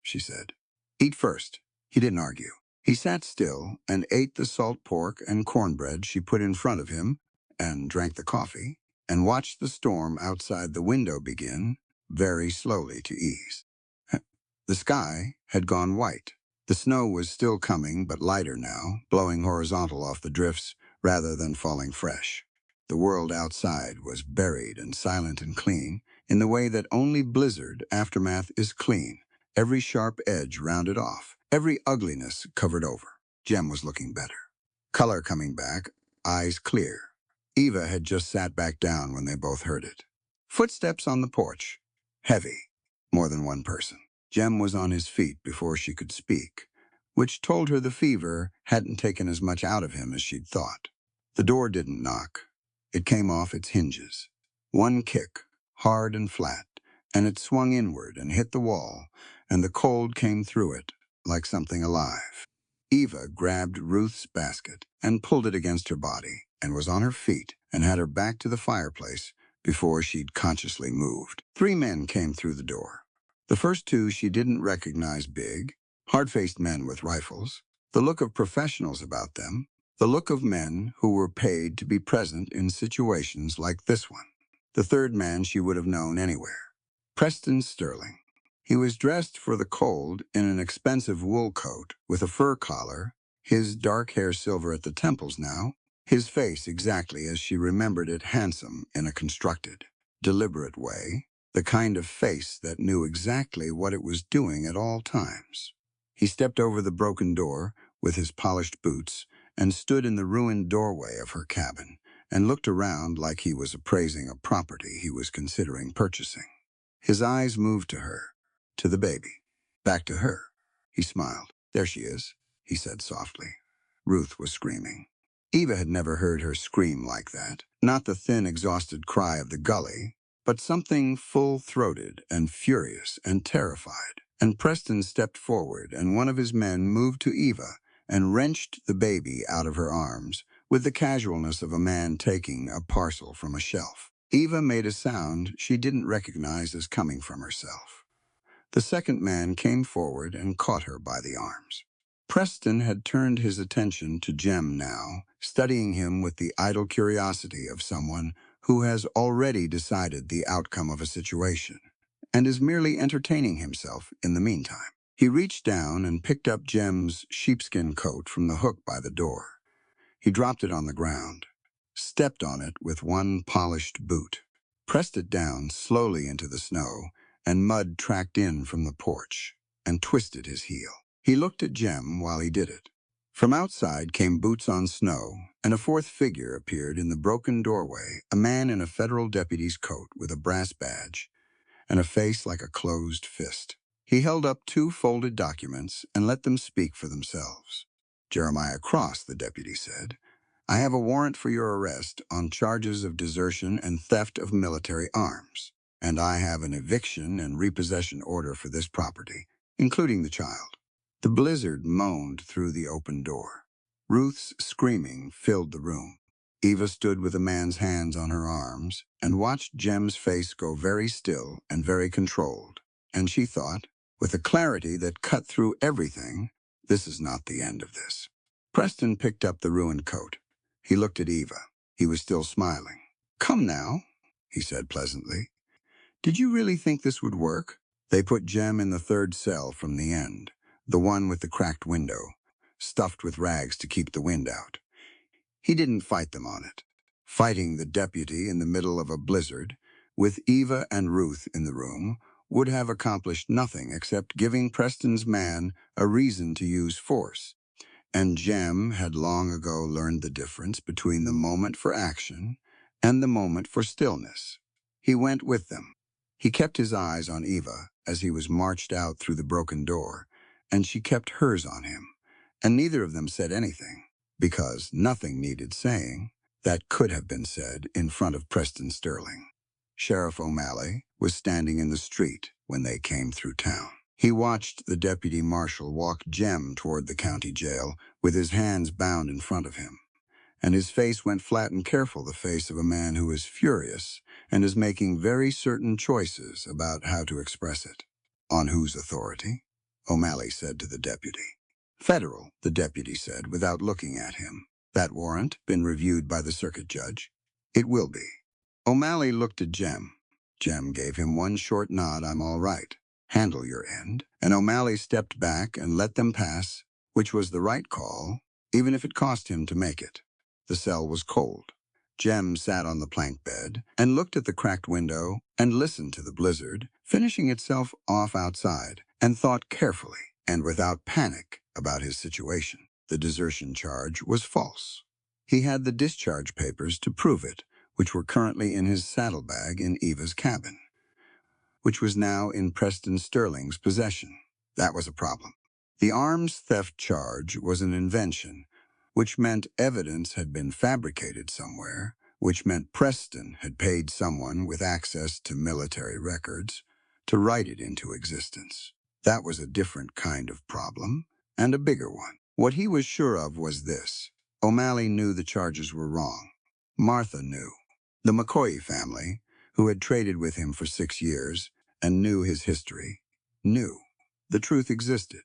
she said. "Eat first." He didn't argue. He sat still and ate the salt pork and cornbread she put in front of him, and drank the coffee, and watched the storm outside the window begin, very slowly to ease. The sky had gone white. The snow was still coming, but lighter now, blowing horizontal off the drifts rather than falling fresh. The world outside was buried and silent and clean, in the way that only blizzard aftermath is clean, every sharp edge rounded off, every ugliness covered over. Jem was looking better. Color coming back, eyes clear. Eva had just sat back down when they both heard it. Footsteps on the porch. Heavy. More than one person. Jem was on his feet before she could speak, which told her the fever hadn't taken as much out of him as she'd thought. The door didn't knock. It came off its hinges. One kick, hard and flat, and it swung inward and hit the wall, and the cold came through it like something alive. Eva grabbed Ruth's basket and pulled it against her body, and was on her feet and had her back to the fireplace before she'd consciously moved. 3 men came through the door. The first 2 she didn't recognize, big, hard-faced men with rifles, the look of professionals about them, the look of men who were paid to be present in situations like this one. The third man she would have known anywhere. Preston Sterling. He was dressed for the cold in an expensive wool coat with a fur collar, his dark hair silver at the temples now, his face exactly as she remembered it, handsome in a constructed, deliberate way, the kind of face that knew exactly what it was doing at all times. He stepped over the broken door with his polished boots and stood in the ruined doorway of her cabin and looked around like he was appraising a property he was considering purchasing. His eyes moved to her, to the baby, back to her. He smiled. "There she is," he said softly. Ruth was screaming. Eva had never heard her scream like that. Not the thin, exhausted cry of the gully, but something full-throated and furious and terrified. And Preston stepped forward, and one of his men moved to Eva and wrenched the baby out of her arms with the casualness of a man taking a parcel from a shelf. Eva made a sound she didn't recognize as coming from herself. The second man came forward and caught her by the arms. Preston had turned his attention to Jem now, studying him with the idle curiosity of someone who has already decided the outcome of a situation and is merely entertaining himself in the meantime. He reached down and picked up Jem's sheepskin coat from the hook by the door. He dropped it on the ground, stepped on it with one polished boot, pressed it down slowly into the snow, and mud tracked in from the porch, and twisted his heel. He looked at Jem while he did it. From outside came boots on snow, and a fourth figure appeared in the broken doorway, a man in a federal deputy's coat with a brass badge and a face like a closed fist. He held up two folded documents and let them speak for themselves. "Jeremiah Cross," the deputy said, "I have a warrant for your arrest on charges of desertion and theft of military arms, and I have an eviction and repossession order for this property, including the child." The blizzard moaned through the open door. Ruth's screaming filled the room. Eva stood with a man's hands on her arms and watched Jem's face go very still and very controlled, and she thought, with a clarity that cut through everything, this is not the end of this. Preston picked up the ruined coat. He looked at Eva. He was still smiling. "Come now," he said pleasantly. "Did you really think this would work?" They put Jem in the third cell from the end, the one with the cracked window, stuffed with rags to keep the wind out. He didn't fight them on it. Fighting the deputy in the middle of a blizzard, with Eva and Ruth in the room, would have accomplished nothing except giving Preston's man a reason to use force. And Jem had long ago learned the difference between the moment for action and the moment for stillness. He went with them. He kept his eyes on Eva as he was marched out through the broken door, and she kept hers on him, and neither of them said anything, because nothing needed saying that could have been said in front of Preston Sterling. Sheriff O'Malley was standing in the street when they came through town. He watched the deputy marshal walk Jem toward the county jail with his hands bound in front of him, and his face went flat and careful, the face of a man who is furious and is making very certain choices about how to express it. "On whose authority?" O'Malley said to the deputy. "Federal," the deputy said without looking at him. "That warrant been reviewed by the circuit judge?" "It will be." O'Malley looked at Jem. Jem gave him one short nod. "I'm all right. Handle your end." And O'Malley stepped back and let them pass, which was the right call, even if it cost him to make it. The cell was cold. Jem sat on the plank bed and looked at the cracked window and listened to the blizzard, finishing itself off outside, and thought carefully and without panic about his situation. The desertion charge was false. He had the discharge papers to prove it, which were currently in his saddlebag in Eva's cabin, which was now in Preston Sterling's possession. That was a problem. The arms theft charge was an invention, which meant evidence had been fabricated somewhere, which meant Preston had paid someone with access to military records to write it into existence. That was a different kind of problem, and a bigger one. What he was sure of was this: O'Malley knew the charges were wrong. Martha knew. The McCoy family, who had traded with him for 6 years and knew his history, knew. The truth existed.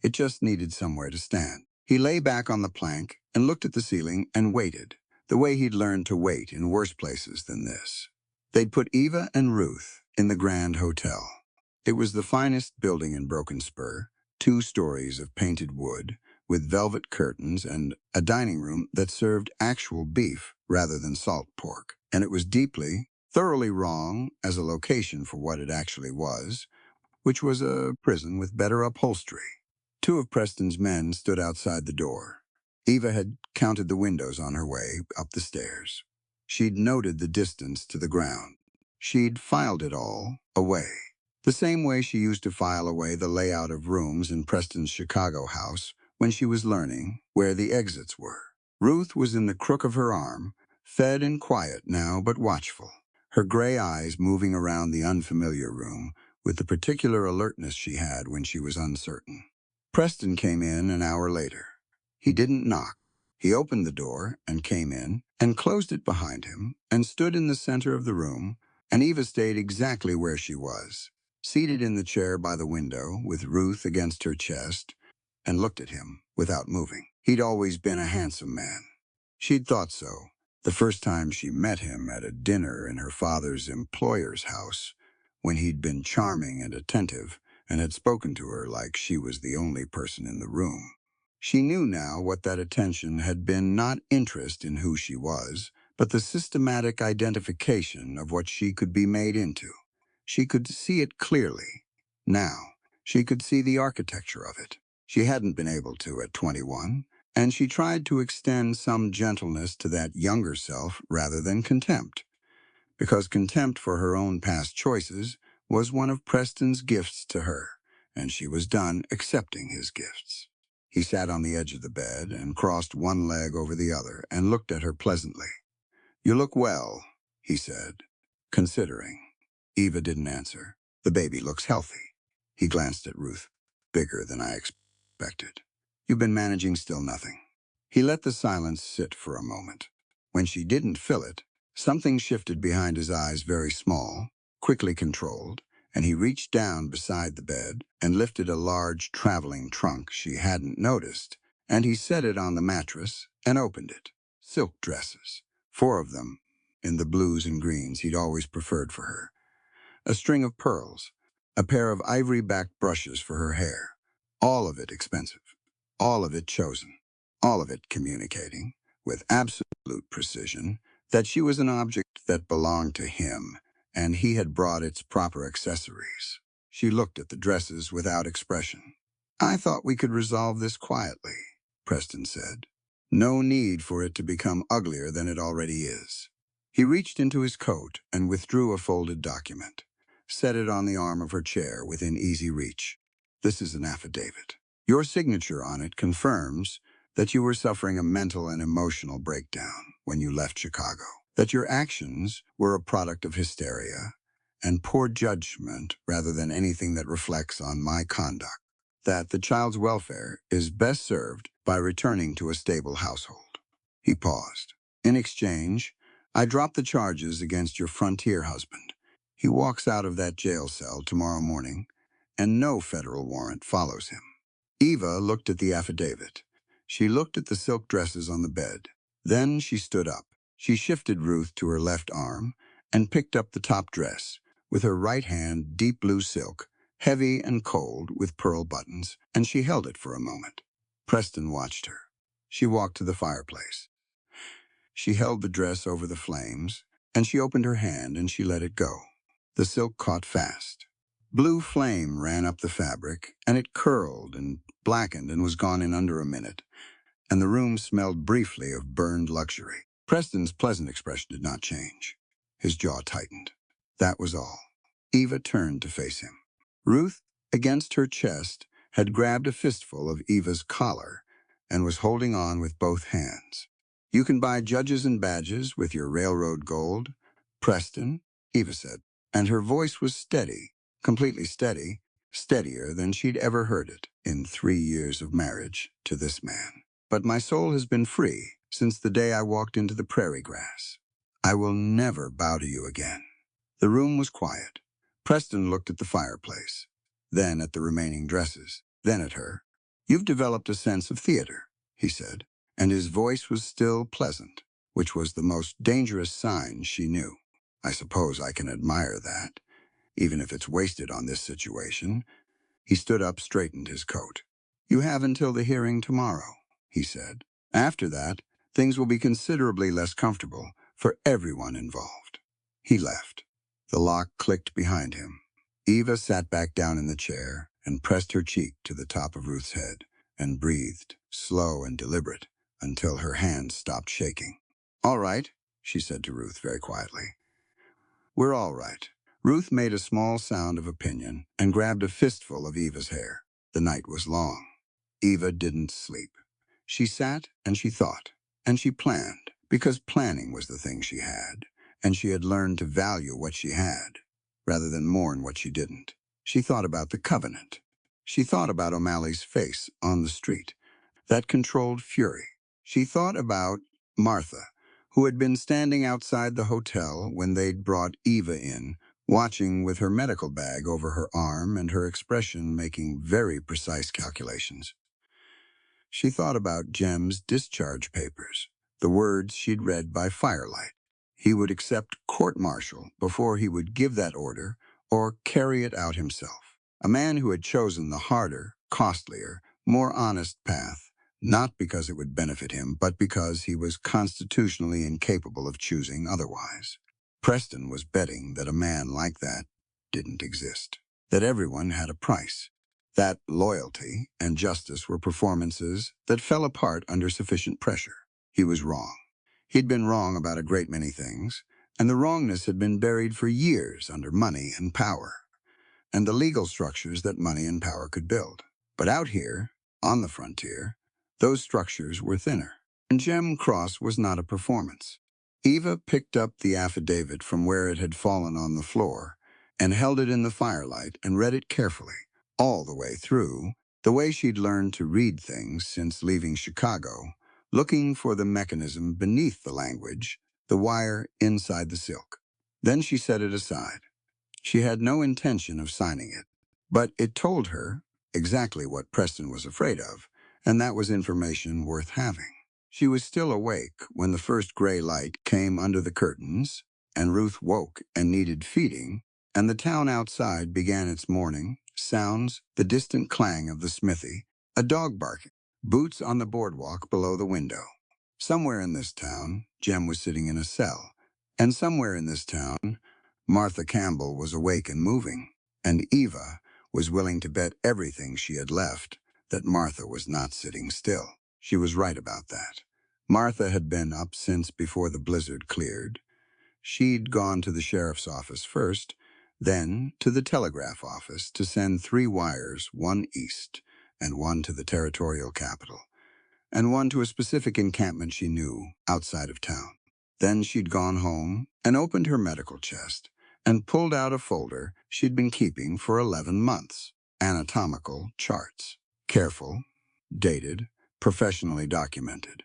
It just needed somewhere to stand. He lay back on the plank and looked at the ceiling and waited, the way he'd learned to wait in worse places than this. They'd put Eva and Ruth in the Grand Hotel. It was the finest building in Broken Spur, 2 stories of painted wood, with velvet curtains and a dining room that served actual beef rather than salt pork. And it was deeply, thoroughly wrong as a location for what it actually was, which was a prison with better upholstery. Two of Preston's men stood outside the door. Eva had counted the windows on her way up the stairs. She'd noted the distance to the ground. She'd filed it all away, the same way she used to file away the layout of rooms in Preston's Chicago house when she was learning where the exits were. Ruth was in the crook of her arm, fed and quiet now but watchful, her gray eyes moving around the unfamiliar room with the particular alertness she had when she was uncertain. Preston came in an hour later. He didn't knock. He opened the door and came in and closed it behind him and stood in the center of the room, and Eva stayed exactly where she was, seated in the chair by the window with Ruth against her chest, and looked at him without moving. He'd always been a handsome man. She'd thought so the first time she met him at a dinner in her father's employer's house, when he'd been charming and attentive and had spoken to her like she was the only person in the room. She knew now what that attention had been, not interest in who she was, but the systematic identification of what she could be made into. She could see it clearly. Now, she could see the architecture of it. She hadn't been able to at 21, and she tried to extend some gentleness to that younger self rather than contempt, because contempt for her own past choices was one of Preston's gifts to her, and she was done accepting his gifts. He sat on the edge of the bed and crossed one leg over the other and looked at her pleasantly. "You look well," he said, considering. Eva didn't answer. "The baby looks healthy." He glanced at Ruth. "Bigger than I expected. You've been managing still nothing." He let the silence sit for a moment. When she didn't fill it, something shifted behind his eyes, very small, quickly controlled, and he reached down beside the bed and lifted a large traveling trunk she hadn't noticed, and he set it on the mattress and opened it. Silk dresses, 4 of them, in the blues and greens he'd always preferred for her. A string of pearls, a pair of ivory-backed brushes for her hair. All of it expensive, all of it chosen, all of it communicating, with absolute precision, that she was an object that belonged to him, and he had brought its proper accessories. She looked at the dresses without expression. "I thought we could resolve this quietly," Preston said. "No need for it to become uglier than it already is." He reached into his coat and withdrew a folded document, set it on the arm of her chair within easy reach. "This is an affidavit. Your signature on it confirms that you were suffering a mental and emotional breakdown when you left Chicago, that your actions were a product of hysteria and poor judgment rather than anything that reflects on my conduct, that the child's welfare is best served by returning to a stable household." He paused. "In exchange, I drop the charges against your frontier husband. He walks out of that jail cell tomorrow morning, and no federal warrant follows him." Eva looked at the affidavit. She looked at the silk dresses on the bed. Then she stood up. She shifted Ruth to her left arm and picked up the top dress, with her right hand deep blue silk, heavy and cold with pearl buttons, and she held it for a moment. Preston watched her. She walked to the fireplace. She held the dress over the flames, and she opened her hand and she let it go. The silk caught fast. Blue flame ran up the fabric, and it curled and blackened and was gone in under a minute, and the room smelled briefly of burned luxury. Preston's pleasant expression did not change. His jaw tightened. That was all. Eva turned to face him. Ruth, against her chest, had grabbed a fistful of Eva's collar and was holding on with both hands. "You can buy judges and badges with your railroad gold, Preston," Eva said, and her voice was steady, completely steady, steadier than she'd ever heard it in 3 years of marriage to this man. "But my soul has been free since the day I walked into the prairie grass. I will never bow to you again." The room was quiet. Preston looked at the fireplace, then at the remaining dresses, then at her. "You've developed a sense of theater," he said, and his voice was still pleasant, which was the most dangerous sign she knew. "I suppose I can admire that, even if it's wasted on this situation." He stood up, straightened his coat. "You have until the hearing tomorrow," he said. "After that, things will be considerably less comfortable for everyone involved." He left. The lock clicked behind him. Eva sat back down in the chair and pressed her cheek to the top of Ruth's head and breathed, slow and deliberate, until her hands stopped shaking. "All right," she said to Ruth very quietly. "We're all right." Ruth made a small sound of opinion and grabbed a fistful of Eva's hair. The night was long. Eva didn't sleep. She sat and she thought, and she planned, because planning was the thing she had, and she had learned to value what she had, rather than mourn what she didn't. She thought about the covenant. She thought about O'Malley's face on the street, that controlled fury. She thought about Martha, who had been standing outside the hotel when they'd brought Eva in, watching with her medical bag over her arm and her expression making very precise calculations. She thought about Jem's discharge papers, the words she'd read by firelight. He would accept court-martial before he would give that order or carry it out himself. A man who had chosen the harder, costlier, more honest path, not because it would benefit him, but because he was constitutionally incapable of choosing otherwise. Preston was betting that a man like that didn't exist, that everyone had a price, that loyalty and justice were performances that fell apart under sufficient pressure. He was wrong. He'd been wrong about a great many things, and the wrongness had been buried for years under money and power, and the legal structures that money and power could build. But out here, on the frontier, those structures were thinner. And Jem Cross was not a performance. Eva picked up the affidavit from where it had fallen on the floor and held it in the firelight and read it carefully, all the way through, the way she'd learned to read things since leaving Chicago, looking for the mechanism beneath the language, the wire inside the silk. Then she set it aside. She had no intention of signing it, but it told her exactly what Preston was afraid of, and that was information worth having. She was still awake when the first gray light came under the curtains, and Ruth woke and needed feeding, and the town outside began its morning, sounds, the distant clang of the smithy, a dog barking, boots on the boardwalk below the window. Somewhere in this town, Jem was sitting in a cell, and somewhere in this town, Martha Campbell was awake and moving, and Eva was willing to bet everything she had left that Martha was not sitting still. She was right about that. Martha had been up since before the blizzard cleared. She'd gone to the sheriff's office first, then to the telegraph office to send 3 wires, one east and one to the territorial capital, and one to a specific encampment she knew outside of town. Then she'd gone home and opened her medical chest and pulled out a folder she'd been keeping for 11 months. Anatomical charts. Careful, dated, professionally documented.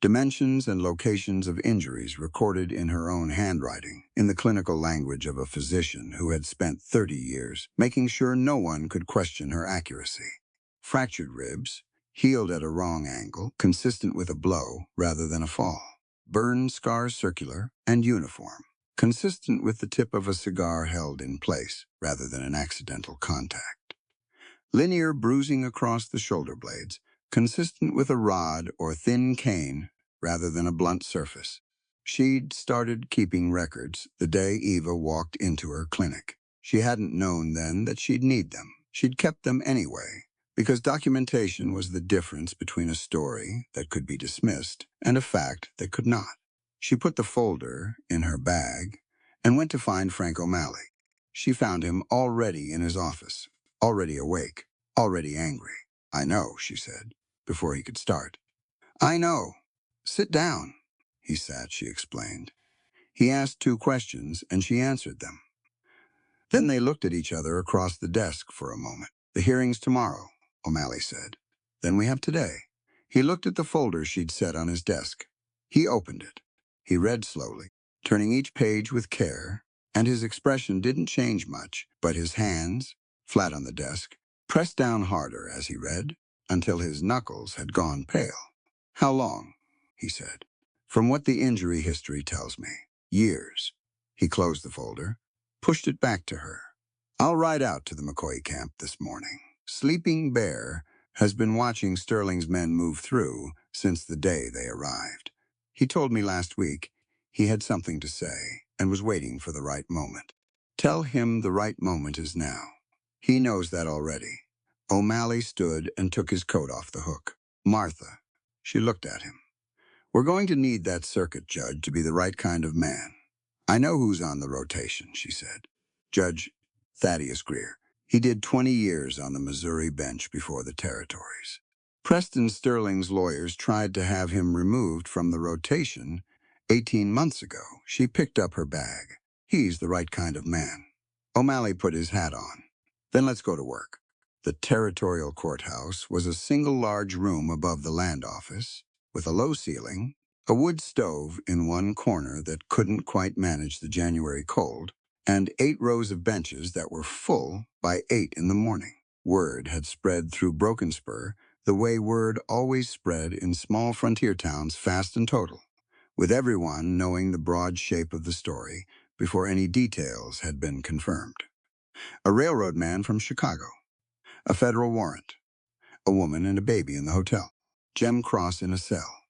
Dimensions and locations of injuries recorded in her own handwriting, in the clinical language of a physician who had spent 30 years making sure no one could question her accuracy. Fractured ribs, healed at a wrong angle, consistent with a blow rather than a fall. Burn scars circular and uniform, consistent with the tip of a cigar held in place rather than an accidental contact. Linear bruising across the shoulder blades, consistent with a rod or thin cane rather than a blunt surface. She'd started keeping records the day Eva walked into her clinic. She hadn't known then that she'd need them. She'd kept them anyway, because documentation was the difference between a story that could be dismissed and a fact that could not. She put the folder in her bag and went to find Frank O'Malley. She found him already in his office, already awake, already angry. "I know," she said, before he could start. "I know. Sit down." He sat, she explained. He asked 2 questions, and she answered them. Then they looked at each other across the desk for a moment. "The hearing's tomorrow," O'Malley said. "Then we have today." He looked at the folder she'd set on his desk. He opened it. He read slowly, turning each page with care, and his expression didn't change much, but his hands, flat on the desk, pressed down harder as he read, until his knuckles had gone pale. "How long?" he said. "From what the injury history tells me, years." He closed the folder, pushed it back to her. "I'll ride out to the McCoy camp this morning. Sleeping Bear has been watching Sterling's men move through since the day they arrived. He told me last week He had something to say and was waiting for the right moment. Tell him the right moment is now. He knows that already. O'Malley stood and took his coat off the hook. Martha. She looked at him. We're going to need that circuit judge to be the right kind of man. I know who's on the rotation, she said. Judge Thaddeus Greer. He did 20 years on the Missouri bench before the territories. Preston Sterling's lawyers tried to have him removed from the rotation 18 months ago. She picked up her bag. He's the right kind of man. O'Malley put his hat on. Then let's go to work. The territorial courthouse was a single large room above the land office, with a low ceiling, a wood stove in one corner that couldn't quite manage the January cold, and 8 rows of benches that were full by 8 in the morning. Word had spread through Broken Spur the way word always spread in small frontier towns, fast and total, with everyone knowing the broad shape of the story before any details had been confirmed. A railroad man from Chicago, a federal warrant, a woman and a baby in the hotel, Jem Cross in a cell,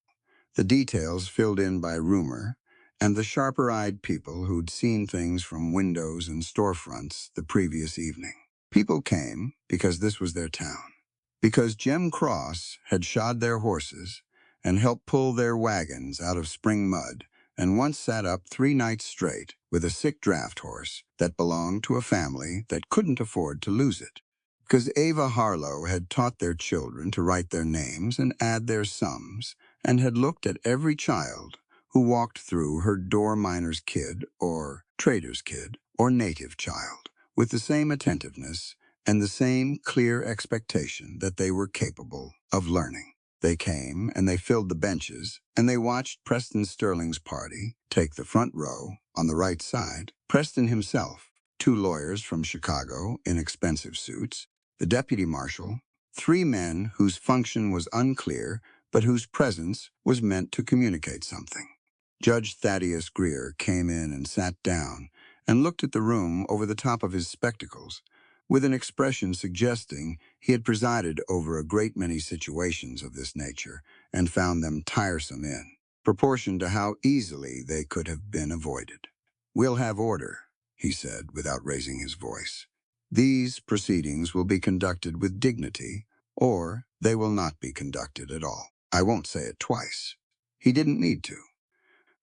the details filled in by rumor, and the sharper-eyed people who'd seen things from windows and storefronts the previous evening. People came because this was their town, because Jem Cross had shod their horses and helped pull their wagons out of spring mud, and once sat up 3 nights straight with a sick draft horse that belonged to a family that couldn't afford to lose it. Because Ava Harlow had taught their children to write their names and add their sums, and had looked at every child who walked through her door, miner's kid or trader's kid or native child, with the same attentiveness and the same clear expectation that they were capable of learning. They came and they filled the benches, and they watched Preston Sterling's party take the front row on the right side. Preston himself, 2 lawyers from Chicago in expensive suits, the deputy marshal, 3 men whose function was unclear but whose presence was meant to communicate something. Judge Thaddeus Greer came in and sat down and looked at the room over the top of his spectacles, with an expression suggesting he had presided over a great many situations of this nature and found them tiresome in proportion to how easily they could have been avoided. We'll have order, he said without raising his voice. These proceedings will be conducted with dignity, or they will not be conducted at all. I won't say it twice. He didn't need to.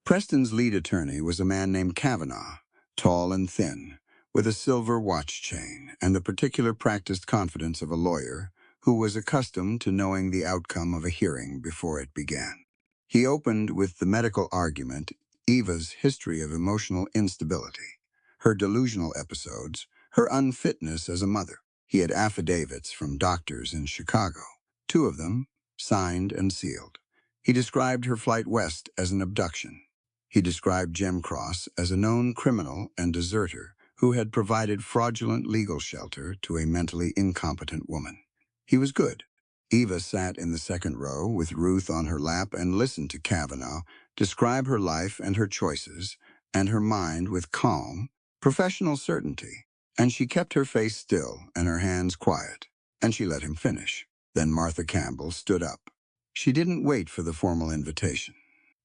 Preston's lead attorney was a man named Kavanaugh, tall and thin, with a silver watch chain and the particular practiced confidence of a lawyer who was accustomed to knowing the outcome of a hearing before it began. He opened with the medical argument, Eva's history of emotional instability, her delusional episodes, her unfitness as a mother. He had affidavits from doctors in Chicago, 2 of them signed and sealed. He described her flight west as an abduction. He described Jem Cross as a known criminal and deserter who had provided fraudulent legal shelter to a mentally incompetent woman. He was good. Eva sat in the second row with Ruth on her lap and listened to Kavanaugh describe her life and her choices and her mind with calm, professional certainty, and she kept her face still and her hands quiet, and she let him finish. Then Martha Campbell stood up. She didn't wait for the formal invitation.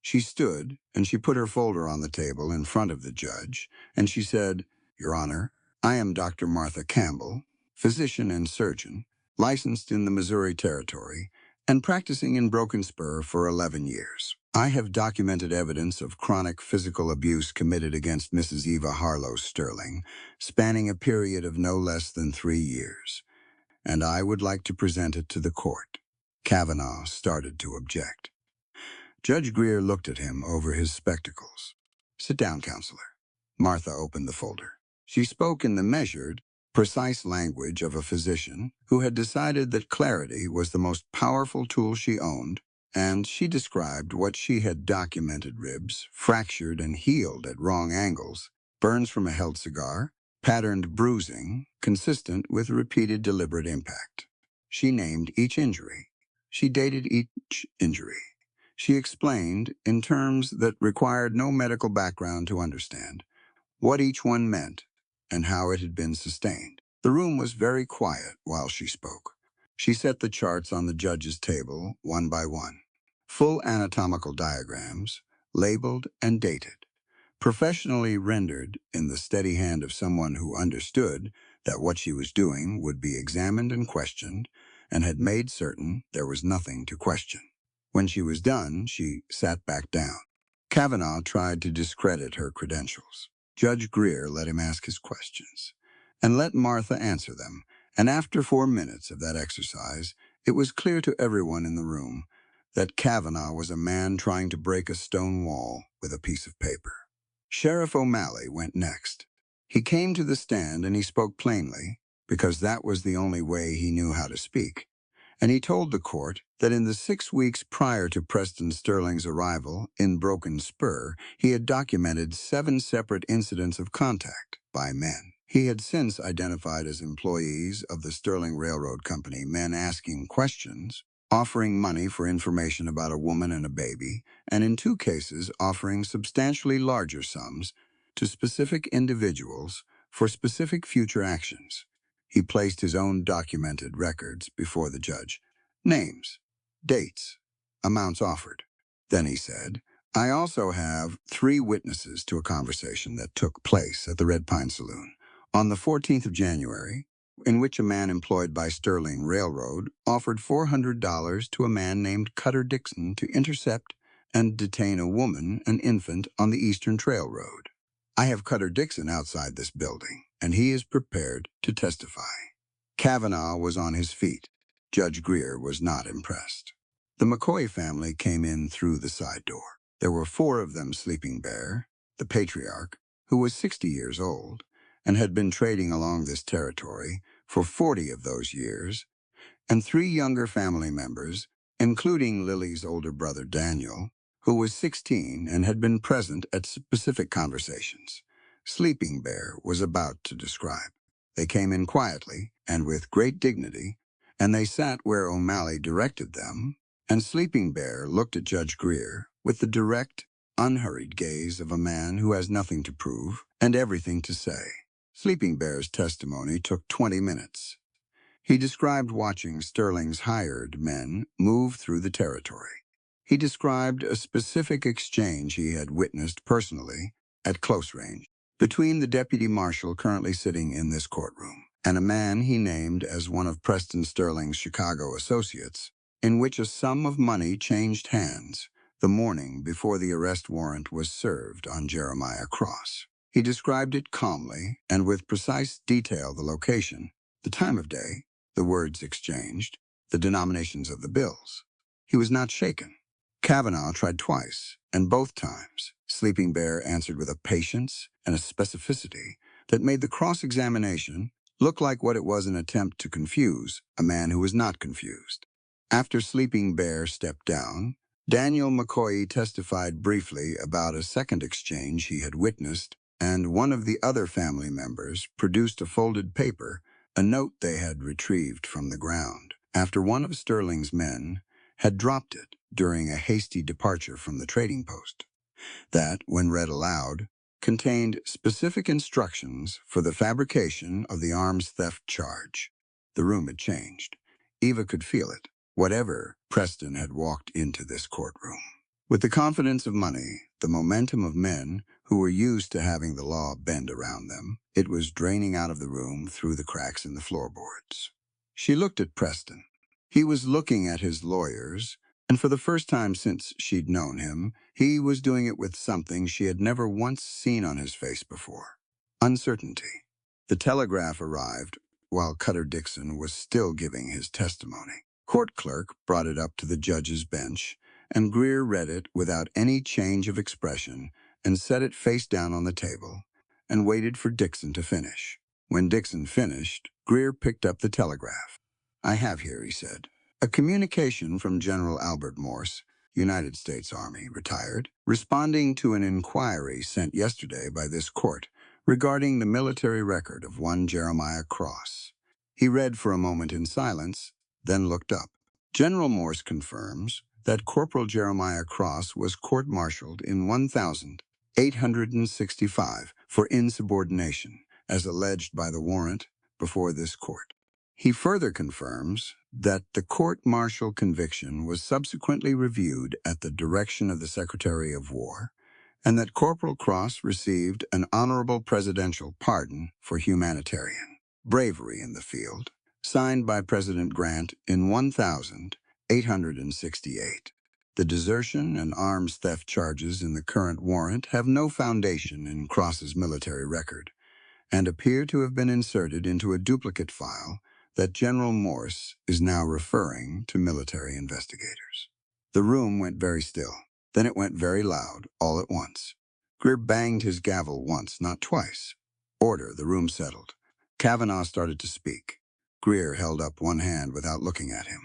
She stood, and she put her folder on the table in front of the judge, and she said, Your Honor, I am Dr. Martha Campbell, physician and surgeon, licensed in the Missouri Territory, and practicing in Broken Spur for 11 years. I have documented evidence of chronic physical abuse committed against Mrs. Eva Harlow Sterling, spanning a period of no less than 3 years, and I would like to present it to the court. Kavanaugh started to object. Judge Greer looked at him over his spectacles. Sit down, counselor. Martha opened the folder. She spoke in the measured, precise language of a physician who had decided that clarity was the most powerful tool she owned, and she described what she had documented: ribs, fractured and healed at wrong angles, burns from a held cigar, patterned bruising, consistent with repeated deliberate impact. She named each injury. She dated each injury. She explained, in terms that required no medical background to understand, what each one meant and how it had been sustained. The room was very quiet while she spoke. She set the charts on the judge's table, one by one. Full anatomical diagrams, labeled and dated, professionally rendered in the steady hand of someone who understood that what she was doing would be examined and questioned, and had made certain there was nothing to question. When she was done, she sat back down. Kavanaugh tried to discredit her credentials. Judge Greer let him ask his questions, and let Martha answer them, and after 4 minutes of that exercise, it was clear to everyone in the room that Kavanaugh was a man trying to break a stone wall with a piece of paper. Sheriff O'Malley went next. He came to the stand and he spoke plainly, because that was the only way he knew how to speak. And he told the court that in the 6 weeks prior to Preston Sterling's arrival in Broken Spur, he had documented 7 separate incidents of contact by men. He had since identified as employees of the Sterling Railroad Company men asking questions, offering money for information about a woman and a baby, and in 2 cases offering substantially larger sums to specific individuals for specific future actions. He placed his own documented records before the judge. Names, dates, amounts offered. Then he said, I also have 3 witnesses to a conversation that took place at the Red Pine Saloon on the 14th of January, in which a man employed by Sterling Railroad offered $400 to a man named Cutter Dixon to intercept and detain a woman and infant on the Eastern Trail Road. I have Cutter Dixon outside this building, and he is prepared to testify. Kavanaugh was on his feet. Judge Greer was not impressed. The McCoy family came in through the side door. There were 4 of them: Sleeping Bear, the patriarch, who was 60 years old, and had been trading along this territory for 40 of those years, and 3 younger family members, including Lily's older brother Daniel, who was 16 and had been present at specific conversations Sleeping Bear was about to describe. They came in quietly and with great dignity, and they sat where O'Malley directed them, and Sleeping Bear looked at Judge Greer with the direct, unhurried gaze of a man who has nothing to prove and everything to say. Sleeping Bear's testimony took 20 minutes. He described watching Sterling's hired men move through the territory. He described a specific exchange he had witnessed personally, at close range, between the deputy marshal currently sitting in this courtroom and a man he named as one of Preston Sterling's Chicago associates, in which a sum of money changed hands the morning before the arrest warrant was served on Jeremiah Cross. He described it calmly and with precise detail: the location, the time of day, the words exchanged, the denominations of the bills. He was not shaken. Kavanaugh tried twice, and both times Sleeping Bear answered with a patience and a specificity that made the cross-examination look like what it was: an attempt to confuse a man who was not confused. After Sleeping Bear stepped down, Daniel McCoy testified briefly about a second exchange he had witnessed, and one of the other family members produced a folded paper, a note they had retrieved from the ground after one of Sterling's men had dropped it during a hasty departure from the trading post, that, when read aloud, contained specific instructions for the fabrication of the arms theft charge. The room had changed. Eva could feel it. Whatever, Preston had walked into this courtroom with the confidence of money, the momentum of men who were used to having the law bend around them. It was draining out of the room through the cracks in the floorboards. She looked at Preston. He was looking at his lawyers, and for the first time since she'd known him, he was doing it with something she had never once seen on his face before: uncertainty. The telegraph arrived while Cutter Dixon was still giving his testimony. Court clerk brought it up to the judge's bench, and Greer read it without any change of expression and set it face down on the table and waited for Dixon to finish. When Dixon finished, Greer picked up the telegraph. I have here, he said, a communication from General Albert Morse, United States Army, retired, responding to an inquiry sent yesterday by this court regarding the military record of one Jeremiah Cross. He read for a moment in silence, then looked up. General Morse confirms that Corporal Jeremiah Cross was court-martialed in 1865 for insubordination, as alleged by the warrant before this court. He further confirms that the court-martial conviction was subsequently reviewed at the direction of the Secretary of War, and that Corporal Cross received an honorable presidential pardon for humanitarian bravery in the field, signed by President Grant in 1868. The desertion and arms theft charges in the current warrant have no foundation in Cross's military record, and appear to have been inserted into a duplicate file that General Morse is now referring to military investigators. The room went very still. Then it went very loud, all at once. Greer banged his gavel once, not twice. Order, the room settled. Kavanaugh started to speak. Greer held up one hand without looking at him.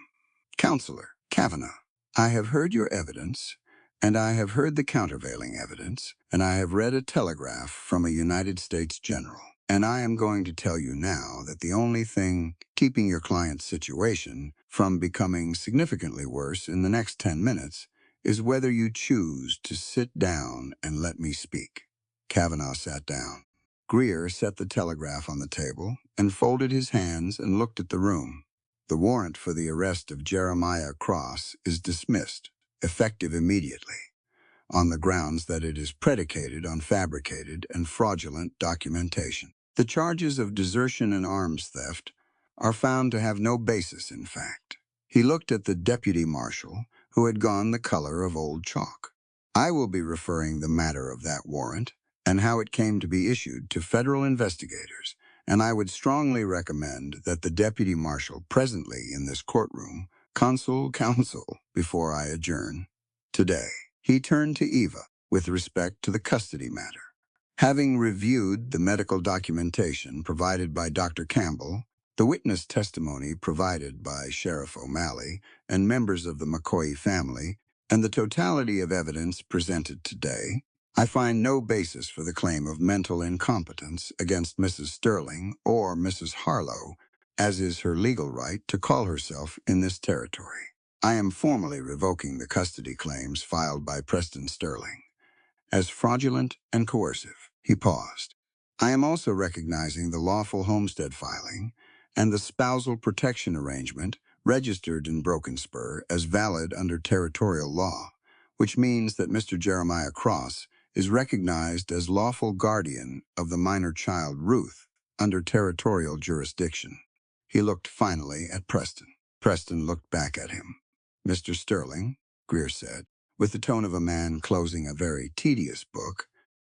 Counselor Kavanaugh, I have heard your evidence, and I have heard the countervailing evidence, and I have read a telegraph from a United States general. And I am going to tell you now that the only thing keeping your client's situation from becoming significantly worse in the next 10 minutes is whether you choose to sit down and let me speak. Kavanaugh sat down. Greer set the telegraph on the table and folded his hands and looked at the room. The warrant for the arrest of Jeremiah Cross is dismissed, effective immediately, on the grounds that it is predicated on fabricated and fraudulent documentation. The charges of desertion and arms theft are found to have no basis in fact. He looked at the deputy marshal, who had gone the color of old chalk. I will be referring the matter of that warrant and how it came to be issued to federal investigators, and I would strongly recommend that the deputy marshal presently in this courtroom consult counsel before I adjourn. Today, he turned to Eva with respect to the custody matter. Having reviewed the medical documentation provided by Dr. Campbell, the witness testimony provided by Sheriff O'Malley and members of the McCoy family, and the totality of evidence presented today, I find no basis for the claim of mental incompetence against Mrs. Sterling or Mrs. Harlow, as is her legal right to call herself in this territory. I am formally revoking the custody claims filed by Preston Sterling as fraudulent and coercive. He paused. I am also recognizing the lawful homestead filing and the spousal protection arrangement registered in Broken Spur as valid under territorial law, which means that Mr. Jeremiah Cross is recognized as lawful guardian of the minor child Ruth under territorial jurisdiction. He looked finally at Preston. Preston looked back at him. Mr. Sterling, Greer said, with the tone of a man closing a very tedious book,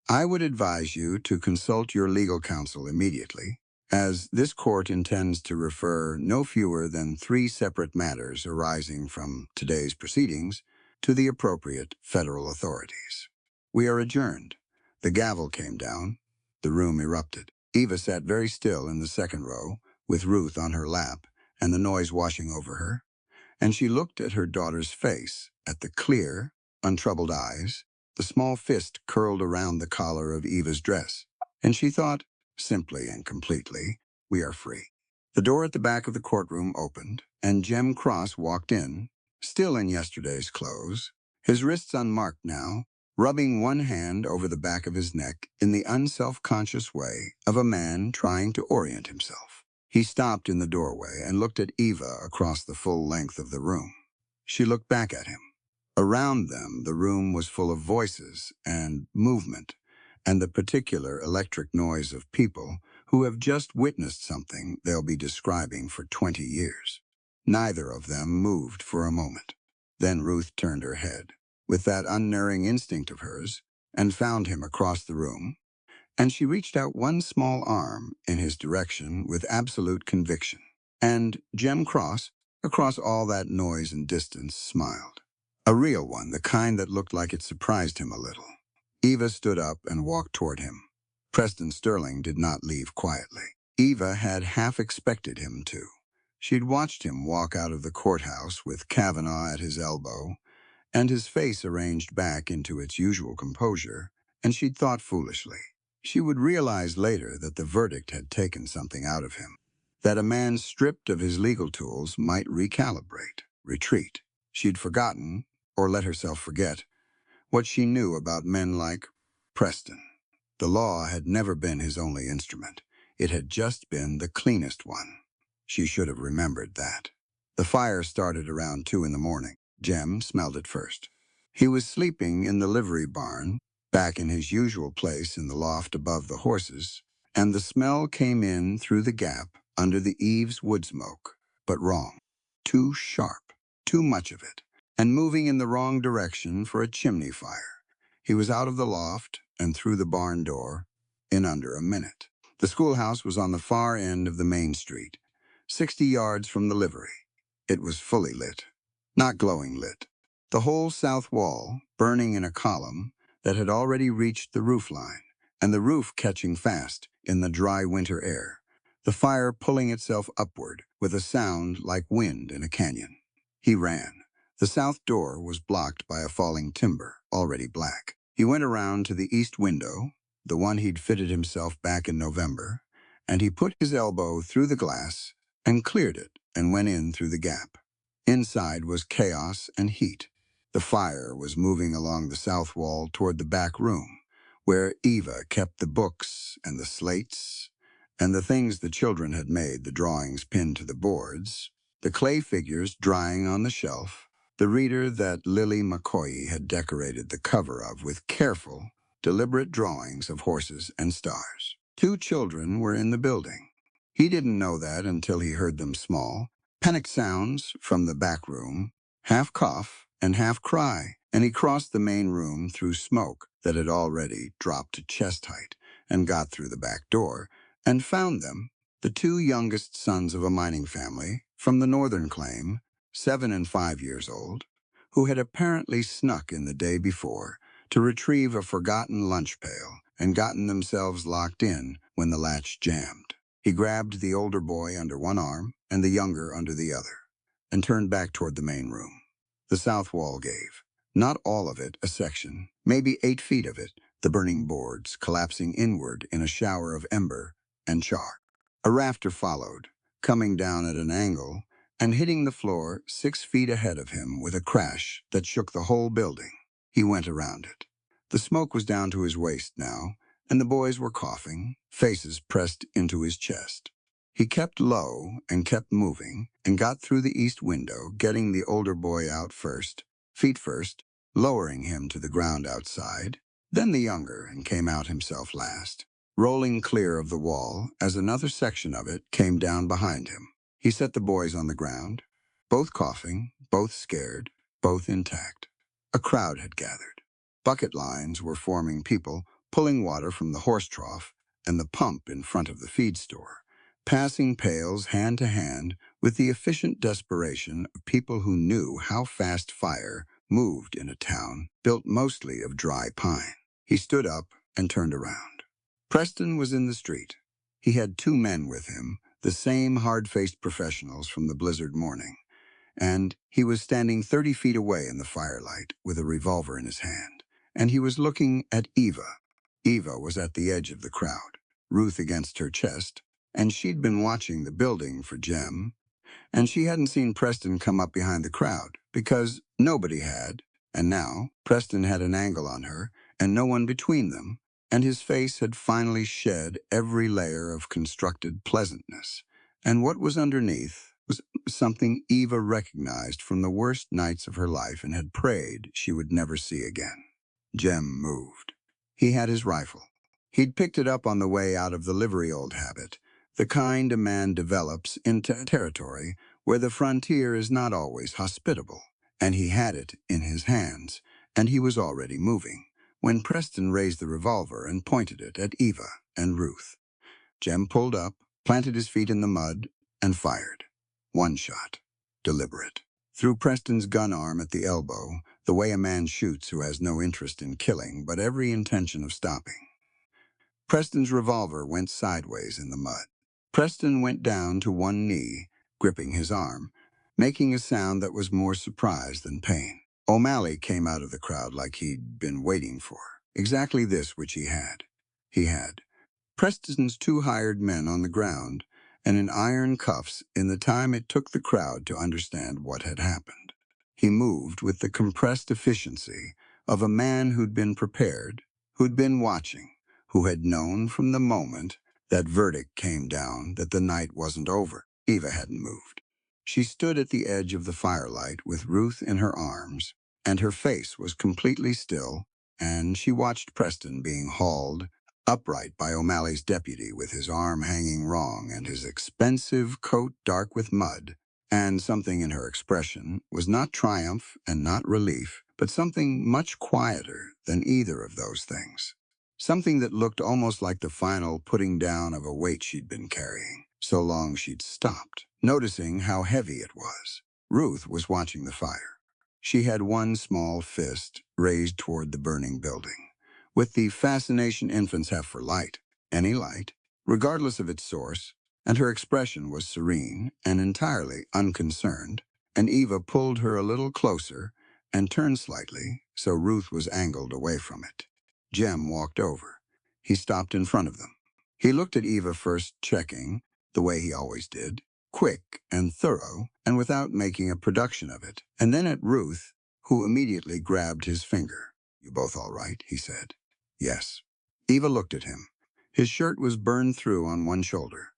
I would advise you to consult your legal counsel immediately, as this court intends to refer no fewer than 3 separate matters arising from today's proceedings to the appropriate federal authorities. We are adjourned. The gavel came down. The room erupted. Eva sat very still in the second row, with Ruth on her lap and the noise washing over her, and she looked at her daughter's face, at the clear, untroubled eyes, the small fist curled around the collar of Eva's dress, and she thought, simply and completely, we are free. The door at the back of the courtroom opened, and Jem Cross walked in, still in yesterday's clothes, his wrists unmarked now, rubbing one hand over the back of his neck in the unself-conscious way of a man trying to orient himself. He stopped in the doorway and looked at Eva across the full length of the room. She looked back at him. Around them, the room was full of voices and movement, and the particular electric noise of people who have just witnessed something they'll be describing for 20 years. Neither of them moved for a moment. Then Ruth turned her head, with that unerring instinct of hers, and found him across the room, and she reached out one small arm in his direction with absolute conviction. And Jem Cross, across all that noise and distance, smiled. A real one, the kind that looked like it surprised him a little. Eva stood up and walked toward him. Preston Sterling did not leave quietly. Eva had half expected him to. She'd watched him walk out of the courthouse with Kavanaugh at his elbow, and his face arranged back into its usual composure, and she'd thought foolishly. She would realize later that the verdict had taken something out of him, that a man stripped of his legal tools might recalibrate, retreat. She'd forgotten, or let herself forget, what she knew about men like Preston. The law had never been his only instrument. It had just been the cleanest one. She should have remembered that. The fire started around 2 in the morning. Jem smelled it first. He was sleeping in the livery barn, back in his usual place in the loft above the horses, and the smell came in through the gap under the eaves wood smoke, but wrong. Too sharp, too much of it, and moving in the wrong direction for a chimney fire. He was out of the loft and through the barn door in under a minute. The schoolhouse was on the far end of the main street, 60 yards from the livery. It was fully lit, not glowing lit. The whole south wall burning in a column that had already reached the roof line, and the roof catching fast in the dry winter air, the fire pulling itself upward with a sound like wind in a canyon. He ran. The south door was blocked by a falling timber, already black. He went around to the east window, the one he'd fitted himself back in November, and he put his elbow through the glass and cleared it and went in through the gap. Inside was chaos and heat. The fire was moving along the south wall toward the back room, where Eva kept the books and the slates and the things the children had made, the drawings pinned to the boards, the clay figures drying on the shelf, the reader that Lily McCoy had decorated the cover of with careful, deliberate drawings of horses and stars. 2 children were in the building. He didn't know that until he heard them small, panic sounds from the back room, half cough and half cry, and he crossed the main room through smoke that had already dropped to chest height and got through the back door, and found them, the 2 youngest sons of a mining family from the northern claim, 7 and 5 years old, who had apparently snuck in the day before to retrieve a forgotten lunch pail and gotten themselves locked in when the latch jammed. He grabbed the older boy under one arm and the younger under the other, and turned back toward the main room. The south wall gave. Not all of it, a section, maybe 8 feet of it, the burning boards collapsing inward in a shower of ember and char. A rafter followed, coming down at an angle and hitting the floor 6 feet ahead of him with a crash that shook the whole building. He went around it. The smoke was down to his waist now, and the boys were coughing, faces pressed into his chest. He kept low and kept moving and got through the east window, getting the older boy out first, feet first, lowering him to the ground outside, then the younger, and came out himself last, rolling clear of the wall as another section of it came down behind him. He set the boys on the ground, both coughing, both scared, both intact. A crowd had gathered. Bucket lines were forming, people pulling water from the horse trough and the pump in front of the feed store, passing pails hand to hand with the efficient desperation of people who knew how fast fire moved in a town built mostly of dry pine. He stood up and turned around. Preston was in the street. He had 2 men with him, the same hard-faced professionals from the blizzard morning, and he was standing 30 feet away in the firelight with a revolver in his hand, and he was looking at Eva. Eva was at the edge of the crowd, Ruth against her chest, and she'd been watching the building for Jem, and she hadn't seen Preston come up behind the crowd, because nobody had, and now Preston had an angle on her, and no one between them, and his face had finally shed every layer of constructed pleasantness, and what was underneath was something Eva recognized from the worst nights of her life and had prayed she would never see again. Jem moved. He had his rifle. He'd picked it up on the way out of the livery old habit, the kind a man develops into territory where the frontier is not always hospitable, and he had it in his hands, and he was already moving, when Preston raised the revolver and pointed it at Eva and Ruth. Jem pulled up, planted his feet in the mud, and fired. 1 shot. Deliberate. Through Preston's gun arm at the elbow, the way a man shoots who has no interest in killing but every intention of stopping. Preston's revolver went sideways in the mud. Preston went down to one knee, gripping his arm, making a sound that was more surprise than pain. O'Malley came out of the crowd like he'd been waiting for. Exactly this which he had. He had Preston's 2 hired men on the ground and in iron cuffs in the time it took the crowd to understand what had happened. He moved with the compressed efficiency of a man who'd been prepared, who'd been watching, who had known from the moment that verdict came down that the night wasn't over. Eva hadn't moved. She stood at the edge of the firelight with Ruth in her arms, and her face was completely still, and she watched Preston being hauled upright by O'Malley's deputy with his arm hanging wrong and his expensive coat dark with mud. And something in her expression was not triumph and not relief, but something much quieter than either of those things. Something that looked almost like the final putting down of a weight she'd been carrying, so long she'd stopped, noticing how heavy it was. Ruth was watching the fire. She had one small fist raised toward the burning building, with the fascination infants have for light, any light, regardless of its source, and her expression was serene and entirely unconcerned, and Eva pulled her a little closer and turned slightly so Ruth was angled away from it. Jem walked over. He stopped in front of them. He looked at Eva first, checking, the way he always did, quick and thorough, and without making a production of it, and then at Ruth, who immediately grabbed his finger. "You both all right?" he said. "Yes." Eva looked at him. His shirt was burned through on one shoulder,